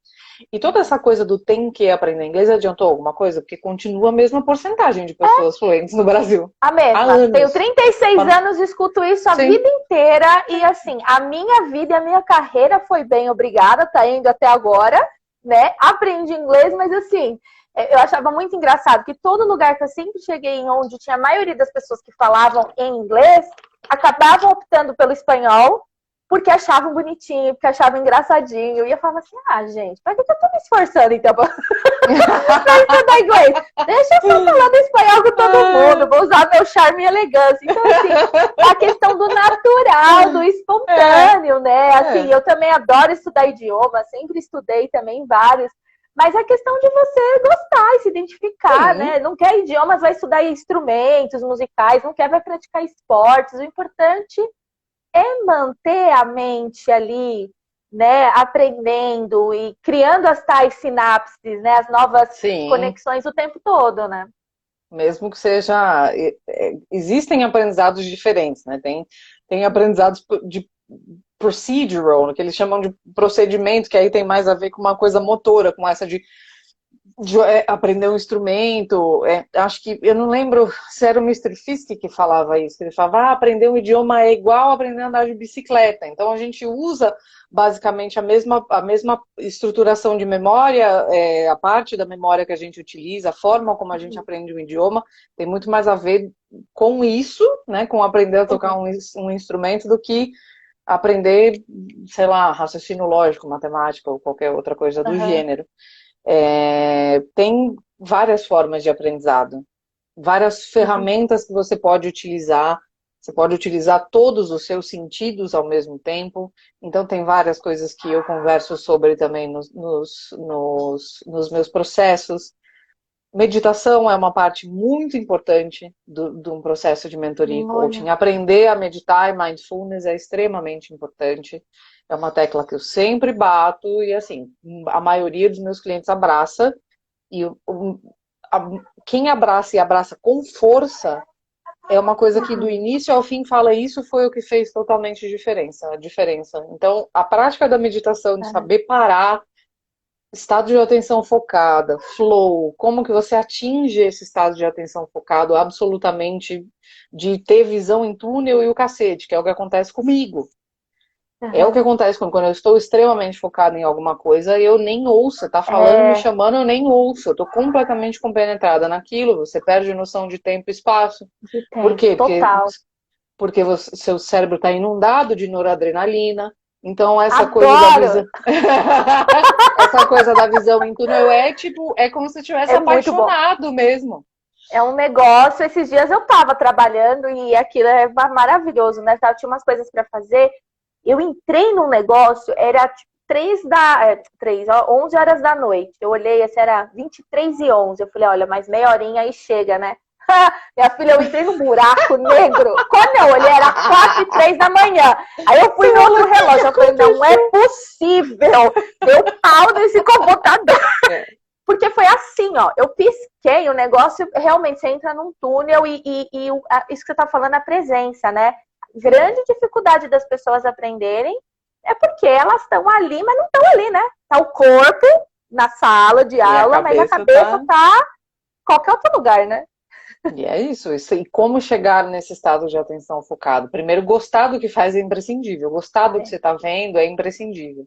B: E toda essa coisa do tem que aprender inglês adiantou alguma coisa? Porque continua a mesma porcentagem de pessoas fluentes no Brasil.
A: A mesma.
B: Há anos.
A: Tenho 36 anos, escuto isso a vida inteira. E assim, a minha vida e a minha carreira foi bem, obrigada, tá indo até agora, né? Aprendi inglês, mas assim, eu achava muito engraçado que todo lugar que eu sempre cheguei em onde tinha a maioria das pessoas que falavam em inglês, acabavam optando pelo espanhol, porque achavam bonitinho, porque achavam engraçadinho. E eu falava assim, gente, pra que eu tô me esforçando então pra estudar inglês? Deixa eu só falar do espanhol com todo mundo, vou usar meu charme e elegância. Então, assim, a questão do natural, do espontâneo, né? Assim, eu também adoro estudar idioma, sempre estudei também vários. Mas a questão de você gostar e se identificar, né? Não quer idiomas, vai estudar instrumentos musicais, não quer, vai praticar esportes. O importante é manter a mente ali, né, aprendendo e criando as tais sinapses, né, as novas conexões o tempo todo, né?
B: Mesmo que seja... Existem aprendizados diferentes, né? Tem aprendizados de procedural, que eles chamam de procedimento, que aí tem mais a ver com uma coisa motora, com essa de aprender um instrumento. Acho que, eu não lembro se era o Mr. Fisk que falava isso, ele falava, aprender um idioma é igual aprender a andar de bicicleta. Então a gente usa basicamente a mesma estruturação de memória, a parte da memória que a gente utiliza, a forma como a gente aprende um idioma, tem muito mais a ver com isso, né, com aprender a tocar um instrumento, do que aprender, sei lá, raciocínio lógico, matemática ou qualquer outra coisa do gênero. Tem várias formas de aprendizado, várias ferramentas que você pode utilizar todos os seus sentidos ao mesmo tempo. Então tem várias coisas que eu converso sobre também nos meus processos. Meditação é uma parte muito importante de um processo de mentoria e coaching. Aprender a meditar e mindfulness é extremamente importante. É uma tecla que eu sempre bato e, assim, a maioria dos meus clientes abraça. E quem abraça e abraça com força é uma coisa que do início ao fim fala, isso foi o que fez totalmente a diferença. Então, a prática da meditação, de saber parar, estado de atenção focada, flow, como que você atinge esse estado de atenção focado absolutamente, de ter visão em túnel e o cacete, que é o que acontece comigo. É o que acontece quando eu estou extremamente focada em alguma coisa, eu nem ouço, tá falando, me chamando, eu nem ouço, eu tô completamente compenetrada naquilo, você perde noção de tempo e espaço. Por quê? Porque seu cérebro está inundado de noradrenalina, então essa coisa da visão... essa coisa da visão em túnel é como se tivesse apaixonado mesmo.
A: É um negócio, esses dias eu tava trabalhando e aquilo é maravilhoso, né? Tinha umas coisas para fazer. Eu entrei num negócio, era tipo 11 horas da noite. Eu olhei, era 23h11. Eu falei, olha, mais meia horinha aí chega, né? Minha filha, eu entrei num buraco negro. Quando eu olhei, era 4h03 da manhã. Aí eu fui no outro relógio. Eu falei, não é possível. Deu pau nesse computador. Porque foi assim, ó. Eu pisquei, o negócio realmente, você entra num túnel e isso que você tá falando, a presença, né? Grande dificuldade das pessoas aprenderem é porque elas estão ali, mas não estão ali, né? Tá o corpo na sala de aula, mas a cabeça tá em qualquer outro lugar, né?
B: E é isso. E como chegar nesse estado de atenção focado? Primeiro, gostar do que faz é imprescindível. Gostar do que você está vendo é imprescindível.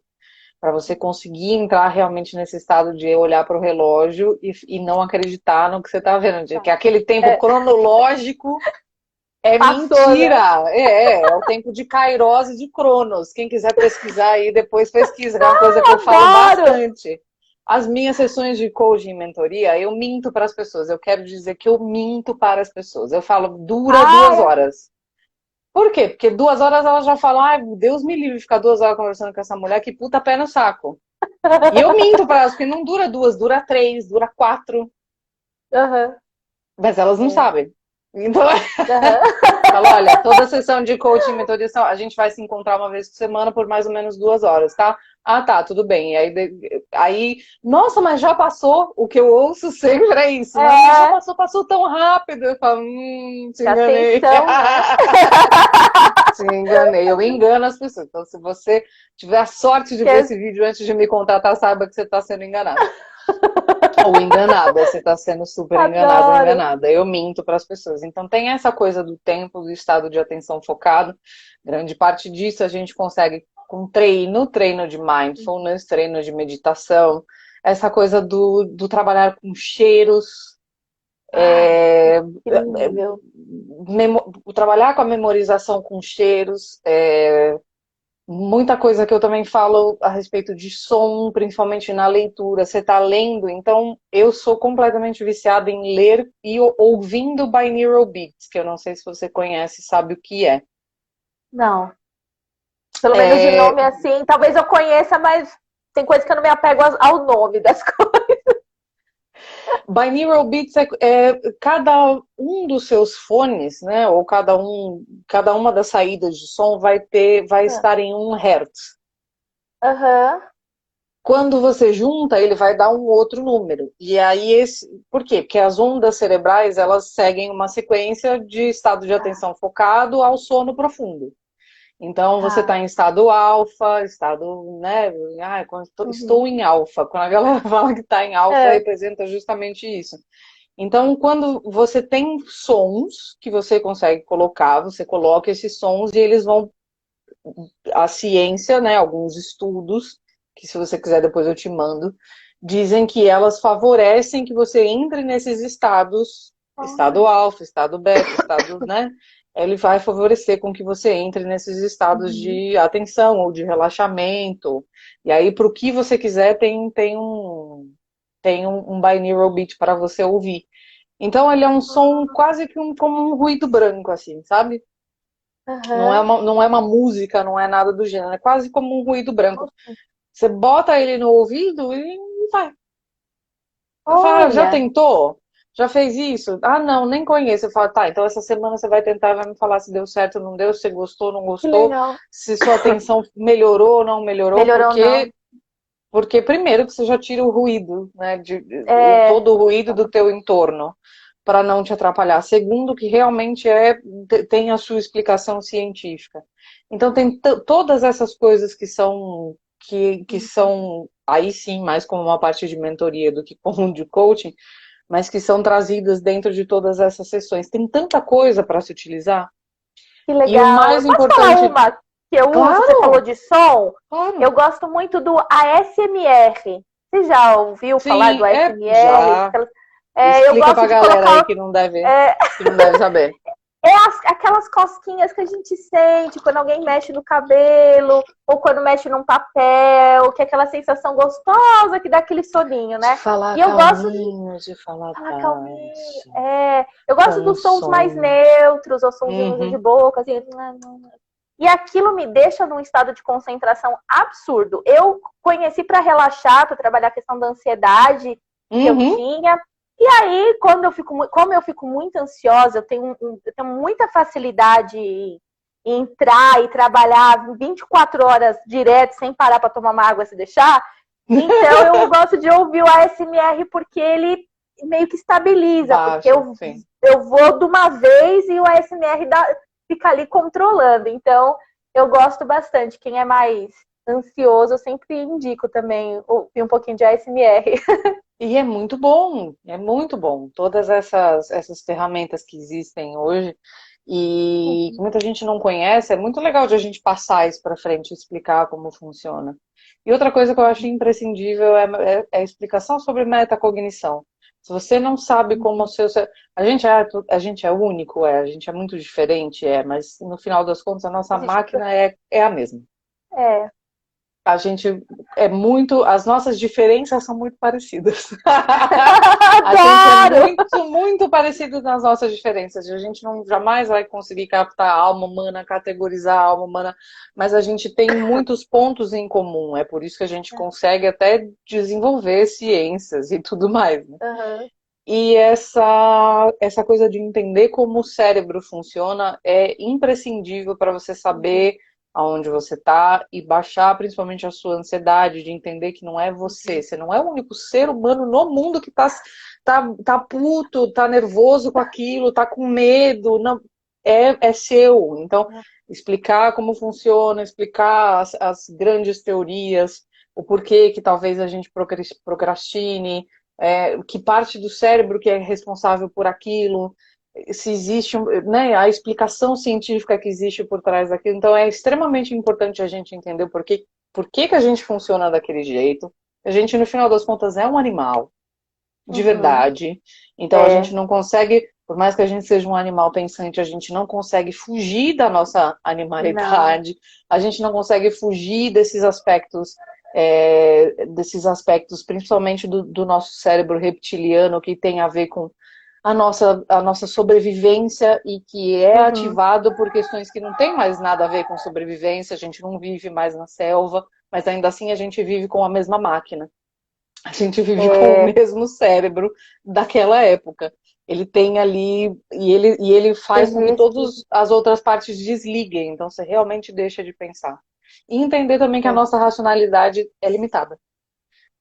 B: Para você conseguir entrar realmente nesse estado de olhar para o relógio e não acreditar no que você está vendo. Que aquele tempo cronológico é passou, mentira. Né? É o tempo de Kairos e de Cronos. Quem quiser pesquisar aí, depois pesquisa. É uma coisa que eu falo bastante. As minhas sessões de coaching e mentoria, eu minto para as pessoas. Eu quero dizer que eu minto para as pessoas. Eu falo, dura 2 horas. Por quê? Porque 2 horas ela já fala, ai, Deus me livre ficar 2 horas conversando com essa mulher, que puta pé no saco. E eu minto para elas, porque não dura 2, dura 3, dura 4. Mas elas não sabem. Então, fala, olha, toda sessão de coaching e mentoria, a gente vai se encontrar uma vez por semana por mais ou menos 2 horas, tá? Ah, tá, tudo bem. Aí, nossa, mas já passou? O que eu ouço sempre é isso. Mas já passou tão rápido. Eu falo, te enganei. Se enganei. Eu engano as pessoas. Então, se você tiver a sorte de ver esse vídeo antes de me contratar, saiba que você está sendo enganado. Ou enganada, você está sendo super enganado ou
A: Adoro.
B: enganada. Eu minto para as pessoas. Então tem essa coisa do tempo, do estado de atenção focado. Grande parte disso a gente consegue com treino de mindfulness, treino de meditação. Essa coisa do trabalhar com cheiros.
A: Ai, incrível.
B: Trabalhar com a memorização com cheiros. Muita coisa que eu também falo a respeito de som, principalmente na leitura. Você está lendo, então eu sou completamente viciada em ler e ouvindo binaural beats, que eu não sei se você conhece, sabe o que é.
A: Não. Pelo menos de
B: É,
A: nome assim, talvez eu conheça, mas tem coisa que eu não me apego ao nome das coisas.
B: Binaural beats é cada um dos seus fones, né? Ou cada uma das saídas de som vai estar em 1 Hz.
A: Aham.
B: Quando você junta, ele vai dar um outro número. E aí, por quê? Porque as ondas cerebrais, elas seguem uma sequência de estado de
A: Tá,
B: atenção focado ao sono profundo. Então, você está
A: tá.
B: em estado alfa, estado, né?
A: Uhum.
B: Estou em alfa. Quando a galera fala que está em alfa,
A: É.
B: representa justamente isso. Então, quando você tem sons que você consegue colocar, você coloca esses sons e eles vão. A ciência, né? Alguns estudos que se você quiser depois eu te mando, dizem que elas favorecem que você entre nesses estados, estado
A: Olha.
B: alfa, estado beta, estado, né? Ele vai favorecer com que você entre nesses estados
A: Uhum.
B: de atenção ou de relaxamento. E aí, para o que você quiser, tem um binaural beat para você ouvir. Então, ele é um som quase que como um ruído branco, assim, sabe?
A: Aham.
B: Não é uma música, não é nada do gênero, é quase como um ruído branco.
A: Nossa.
B: Você bota ele no ouvido e vai. Eu falo, já
A: Olha,
B: tentou? Já fez isso? Ah, não, nem conheço. Eu falo, tá, então essa semana você vai tentar e vai me falar se deu certo ou não deu, se você gostou ou não
A: que
B: gostou,
A: legal.
B: se sua atenção melhorou ou não melhorou,
A: Melhorou não?
B: porque primeiro que você já tira o ruído, né,
A: É.
B: todo o ruído do teu entorno, para não te atrapalhar. Segundo, que realmente tem a sua explicação científica. Então tem todas essas coisas que são aí sim mais como uma parte de mentoria do que como de coaching, mas que são trazidas dentro de todas essas sessões. Tem tanta coisa para se utilizar.
A: Que
B: E o
A: legal. Eu
B: mais
A: posso falar
B: importante,
A: uma que eu uso? Você falou
B: claro,
A: de som? Eu
B: claro.
A: gosto muito do ASMR. Você já ouviu falar do
B: Sim,
A: ASMR?
B: já.
A: Eu
B: Explica
A: gosto
B: pra
A: de
B: galera aí
A: colocar. É,
B: que não deve saber.
A: aquelas cosquinhas que a gente sente quando alguém mexe no cabelo ou quando mexe num papel, que é aquela sensação gostosa que dá aquele soninho,
B: De
A: né?
B: falar
A: E eu gosto de
B: calminho, de falar
A: falar calminho.
B: baixo,
A: Eu gosto
B: com
A: dos sons mais
B: som.
A: neutros, ou sonzinhos de
B: Uhum,
A: boca, assim. E aquilo me deixa num estado de concentração absurdo. Eu conheci para relaxar, para trabalhar a questão da ansiedade que eu
B: uhum.
A: tinha. E aí, como eu fico muito ansiosa, eu tenho muita facilidade em entrar e trabalhar 24 horas direto, sem parar para tomar uma água se deixar. Então, eu gosto de ouvir o ASMR porque ele meio que estabiliza, porque
B: Baixa, sim.
A: eu vou de uma vez e o ASMR fica ali controlando. Então, eu gosto bastante. Quem é mais ansioso, eu sempre indico também ouvir um pouquinho de ASMR.
B: E é muito bom, é muito bom. Todas essas ferramentas que existem hoje e que muita gente não conhece, é muito legal de a gente passar isso para frente e explicar como funciona. E outra coisa que eu acho imprescindível é a explicação sobre metacognição. Se você não sabe como o seu. A gente é único, a gente é muito diferente, mas no final das contas a nossa
A: Existe.
B: máquina é a mesma.
A: É.
B: A gente as nossas diferenças são muito parecidas. A gente é
A: Adoro!
B: muito, muito parecido nas nossas diferenças. A gente não jamais vai conseguir captar a alma humana, categorizar a alma humana, mas a gente tem muitos pontos em comum. É por isso que a gente consegue até desenvolver ciências e tudo mais, né?
A: Uhum.
B: E essa coisa de entender como o cérebro funciona é imprescindível para você saber aonde você está e baixar principalmente a sua ansiedade, de entender que não é você. Você não é o único ser humano no mundo que tá puto, tá nervoso com aquilo, tá com medo. Não, é seu. Então, explicar como funciona, explicar as grandes teorias, o porquê que talvez a gente procrastine, que parte do cérebro que é responsável por aquilo, se existe, né, a explicação científica que existe por trás daquilo. Então, é extremamente importante a gente entender por que que a gente funciona daquele jeito. A gente, no final das contas, é um animal, de verdade. Então, a gente não consegue, por mais que a gente seja um animal pensante, a gente não consegue fugir da nossa animalidade. Não. A gente não consegue fugir desses aspectos, principalmente do nosso cérebro reptiliano, que tem a ver com a nossa sobrevivência e que é ativado por questões que não tem mais nada a ver com sobrevivência. A gente não vive mais na selva, mas ainda assim a gente vive com a mesma máquina. A gente vive com o mesmo cérebro daquela época. Ele tem ali, e ele faz com que todas as outras partes desliguem. Então você realmente deixa de pensar. E entender também que a nossa racionalidade é limitada.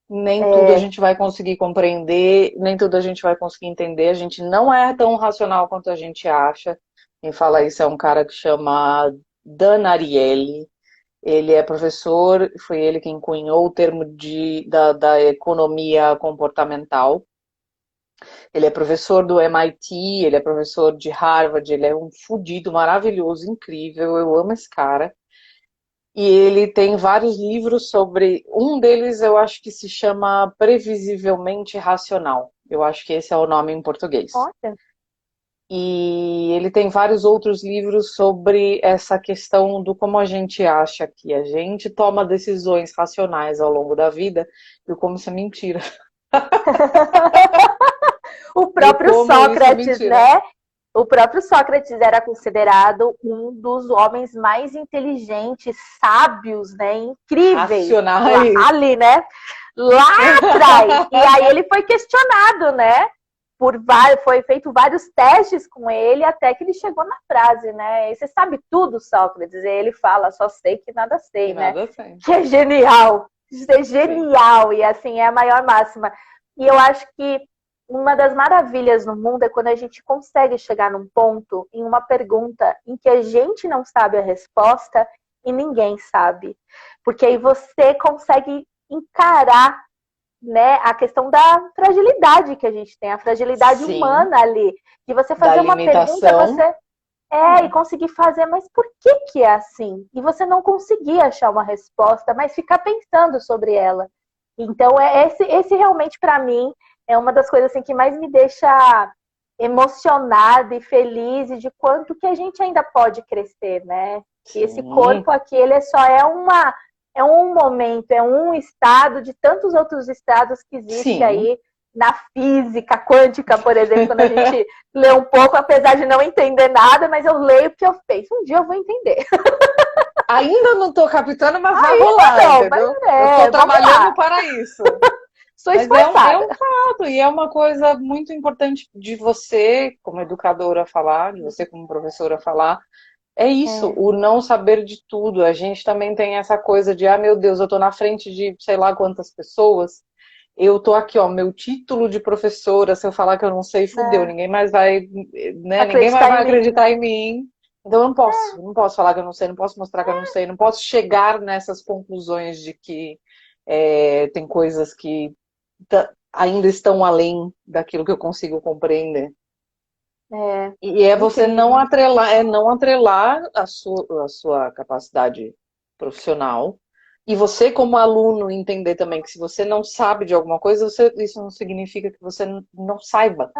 B: Nem tudo a gente vai conseguir compreender, nem tudo a gente vai conseguir entender. A gente não é tão racional quanto a gente acha. Quem fala isso é um cara que chama Dan Ariely. Ele é professor, foi ele quem cunhou o termo da economia comportamental. Ele é professor do MIT, ele é professor de Harvard, ele é um fudido maravilhoso, incrível, eu amo esse cara. E ele tem vários livros sobre... Um deles eu acho que se chama Previsivelmente Racional. Eu acho que esse é o nome em português.
A: Olha.
B: E ele tem vários outros livros sobre essa questão do como a gente acha que a gente toma decisões racionais ao longo da vida e como isso é mentira.
A: O próprio Sócrates, né? O próprio Sócrates era considerado um dos homens mais inteligentes, sábios, né? Incríveis.
B: Racionais.
A: Ali, né? Lá atrás. E aí ele foi questionado, né? Foi feito vários testes com ele até que ele chegou na frase, né? E você sabe tudo, Sócrates. E ele fala, só sei que nada sei, né?
B: Nada sei.
A: Que é genial. Isso é genial. Sim. E assim, é a maior máxima. E eu acho que uma das maravilhas no mundo é quando a gente consegue chegar num ponto, em uma pergunta, em que a gente não sabe a resposta e ninguém sabe. Porque aí você consegue encarar, né, a questão da fragilidade que a gente tem, a fragilidade
B: Sim.
A: humana ali. De você fazer uma pergunta, você e conseguir fazer, mas por que é assim? E você não conseguir achar uma resposta, mas ficar pensando sobre ela. Então, esse realmente, para mim, é uma das coisas assim, que mais me deixa emocionada e feliz e de quanto que a gente ainda pode crescer, né? E esse corpo aqui, ele só é um momento, é um estado de tantos outros estados que existem aí na física quântica, por exemplo, quando a gente lê um pouco, apesar de não entender nada, mas eu leio porque eu penso, um dia eu vou entender.
B: Ainda não tô captando, mas vai rolar, entendeu? Eu tô trabalhando para isso.
A: Sou
B: esforçada. É um fato, e é uma coisa muito importante de você, como educadora, falar, de você, como professora, falar. É isso, o não saber de tudo. A gente também tem essa coisa de, meu Deus, eu tô na frente de sei lá quantas pessoas. Eu tô aqui, ó, meu título de professora, se eu falar que eu não sei, fudeu, ninguém mais vai, né? Ninguém mais vai acreditar em mim. Então eu não posso falar que eu não sei, não posso mostrar que eu não sei, não posso chegar nessas conclusões de que tem coisas que ainda estão além daquilo que eu consigo compreender. E é você não atrelar a sua capacidade profissional. E você, como aluno, entender também que se você não sabe de alguma coisa, isso não significa que você não saiba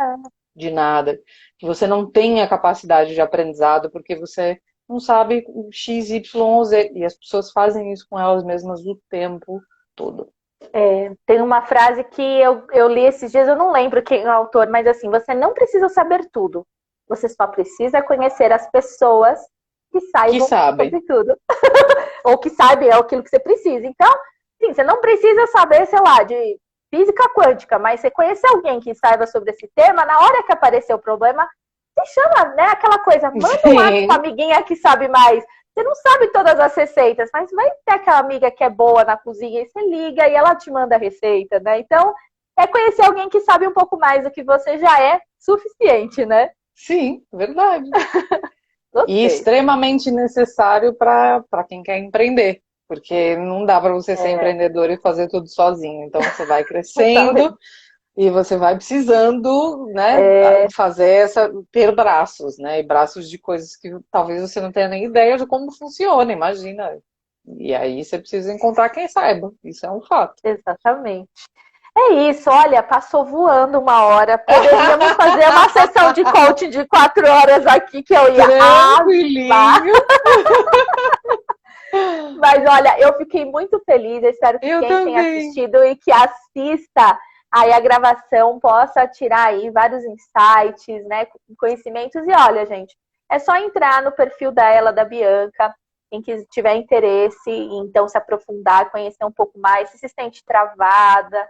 B: de nada. Que você não tenha capacidade de aprendizado, porque você não sabe X, Y ou Z. E as pessoas fazem isso com elas mesmas o tempo todo.
A: Tem uma frase que eu li esses dias, eu não lembro quem é o autor, mas assim, você não precisa saber tudo. Você só precisa conhecer as pessoas que saibam sobre tudo. Ou que sabem aquilo que você precisa. Então, sim, você não precisa saber, sei lá, de física quântica, mas você conhecer alguém que saiba sobre esse tema, na hora que aparecer o problema, você chama, né, aquela coisa, manda um WhatsApp pra amiguinha que sabe mais. Você não sabe todas as receitas, mas vai ter aquela amiga que é boa na cozinha e você liga e ela te manda a receita, né? Então, conhecer alguém que sabe um pouco mais do que você já é suficiente, né?
B: Sim, verdade. E extremamente necessário para quem quer empreender. Porque não dá para você ser empreendedor e fazer tudo sozinho. Então você vai crescendo e você vai precisando, né, ter braços, né? E braços de coisas que talvez você não tenha nem ideia de como funciona, imagina. E aí você precisa encontrar quem saiba. Isso é um fato.
A: Exatamente. É isso, olha, passou voando uma hora. Poderíamos fazer uma sessão de coaching de 4 horas aqui que eu ia
B: tranquilinho.
A: Mas olha, eu fiquei muito feliz. Eu espero que quem tenha assistido e que assista aí a gravação possa tirar aí vários insights, né, conhecimentos. E olha, gente, é só entrar no perfil da Bianca, quem tiver interesse, então se aprofundar, conhecer um pouco mais, se sente travada,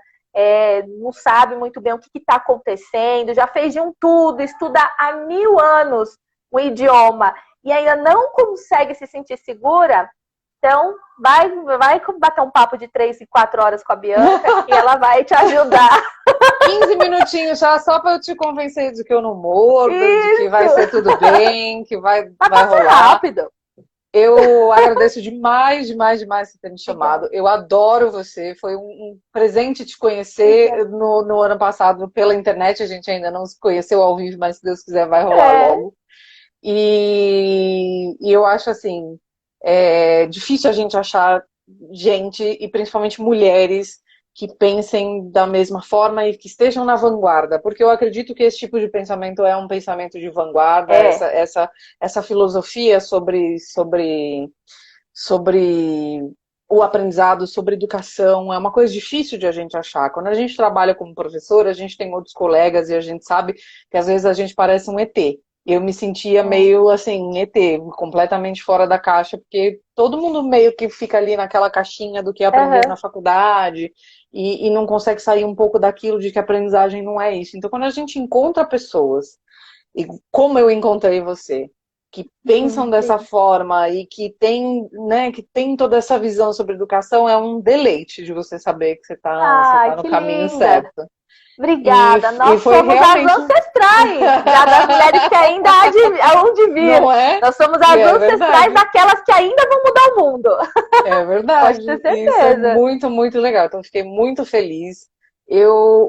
A: não sabe muito bem o que está acontecendo, já fez de um tudo, estuda há 1000 anos o idioma e ainda não consegue se sentir segura, então vai bater um papo de 3 e 4 horas com a Bianca e ela vai te ajudar.
B: 15 minutinhos só para eu te convencer de que eu não morro, de que vai ser tudo bem, que vai rolar.
A: Rápido.
B: Eu agradeço demais por ter me chamado. Eu adoro você. Foi um presente te conhecer no ano passado pela internet. A gente ainda não se conheceu ao vivo, mas se Deus quiser vai rolar logo. E eu acho assim, difícil a gente achar gente, e principalmente mulheres, que pensem da mesma forma e que estejam na vanguarda, porque eu acredito que esse tipo de pensamento é um pensamento de vanguarda, essa filosofia sobre o aprendizado, sobre educação, é uma coisa difícil de a gente achar. Quando a gente trabalha como professora, a gente tem outros colegas e a gente sabe que às vezes a gente parece um ET. Eu me sentia meio assim, ET, completamente fora da caixa, porque todo mundo meio que fica ali naquela caixinha do que aprendeu na faculdade e não consegue sair um pouco daquilo de que a aprendizagem não é isso. Então, quando a gente encontra pessoas, e como eu encontrei você, que pensam dessa forma e que tem, né, que tem toda essa visão sobre educação, é um deleite de você saber que você tá no caminho certo.
A: Obrigada, nós somos realmente as ancestrais das mulheres que ainda hão de vir.
B: Não é?
A: Nós somos as ancestrais daquelas que ainda vão mudar o mundo.
B: É verdade.
A: Pode ter certeza.
B: Isso é muito, muito legal. Então, fiquei muito feliz.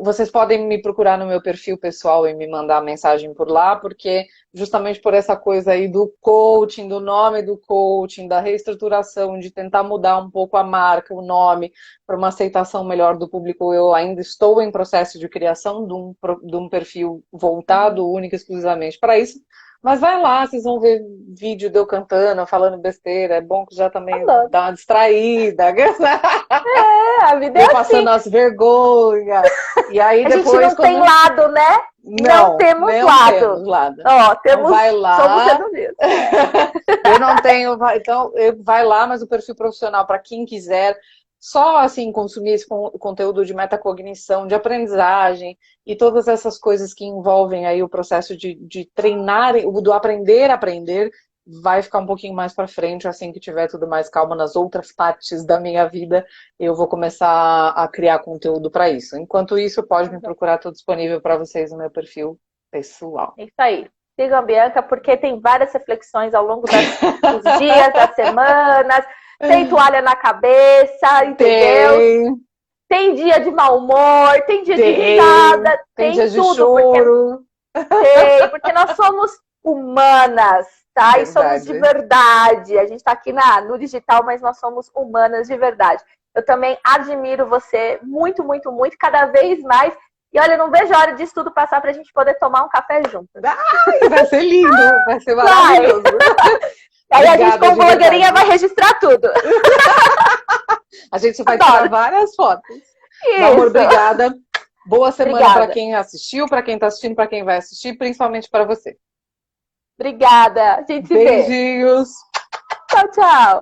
B: Vocês podem me procurar no meu perfil pessoal e me mandar mensagem por lá, porque justamente por essa coisa aí do coaching, do nome do coaching, da reestruturação, de tentar mudar um pouco a marca, o nome, para uma aceitação melhor do público, eu ainda estou em processo de criação de um perfil voltado única e exclusivamente para isso. Mas vai lá, vocês vão ver vídeo de eu cantando, falando besteira. É bom que já também dá uma distraída.
A: A vida é assim.
B: Passando as vergonhas. E aí
A: a
B: depois,
A: gente não tem lado, né? Não temos lado. Ó, temos,
B: então vai lá.
A: Somos reduzidos.
B: Eu não tenho. Então, vai lá, mas o perfil profissional, para quem quiser, só assim consumir esse conteúdo de metacognição, de aprendizagem e todas essas coisas que envolvem aí o processo de treinar, do aprender a aprender, vai ficar um pouquinho mais para frente, assim que tiver tudo mais calmo nas outras partes da minha vida, eu vou começar a criar conteúdo para isso. Enquanto isso, pode me procurar, estou disponível para vocês no meu perfil pessoal.
A: É isso aí. Sigam a Bianca, porque tem várias reflexões ao longo dos dias, das semanas. Tem toalha na cabeça, entendeu? Tem dia de mau humor, tem dia de risada, tem dia
B: tudo, de choro.
A: Porque nós somos humanas, tá? Verdade. E somos de verdade. A gente tá aqui no digital, mas nós somos humanas de verdade. Eu também admiro você muito, muito, muito, cada vez mais. E olha, não vejo a hora disso tudo passar pra gente poder tomar um café junto.
B: Vai ser lindo, vai ser maravilhoso.
A: Aí a gente, como blogueirinha, vai registrar tudo.
B: A gente vai tirar várias fotos. Isso. Amor, obrigada. Boa semana para quem assistiu, para quem está assistindo, para quem vai assistir, principalmente para você.
A: Obrigada. A gente se vê.
B: Beijinhos.
A: Tchau, tchau.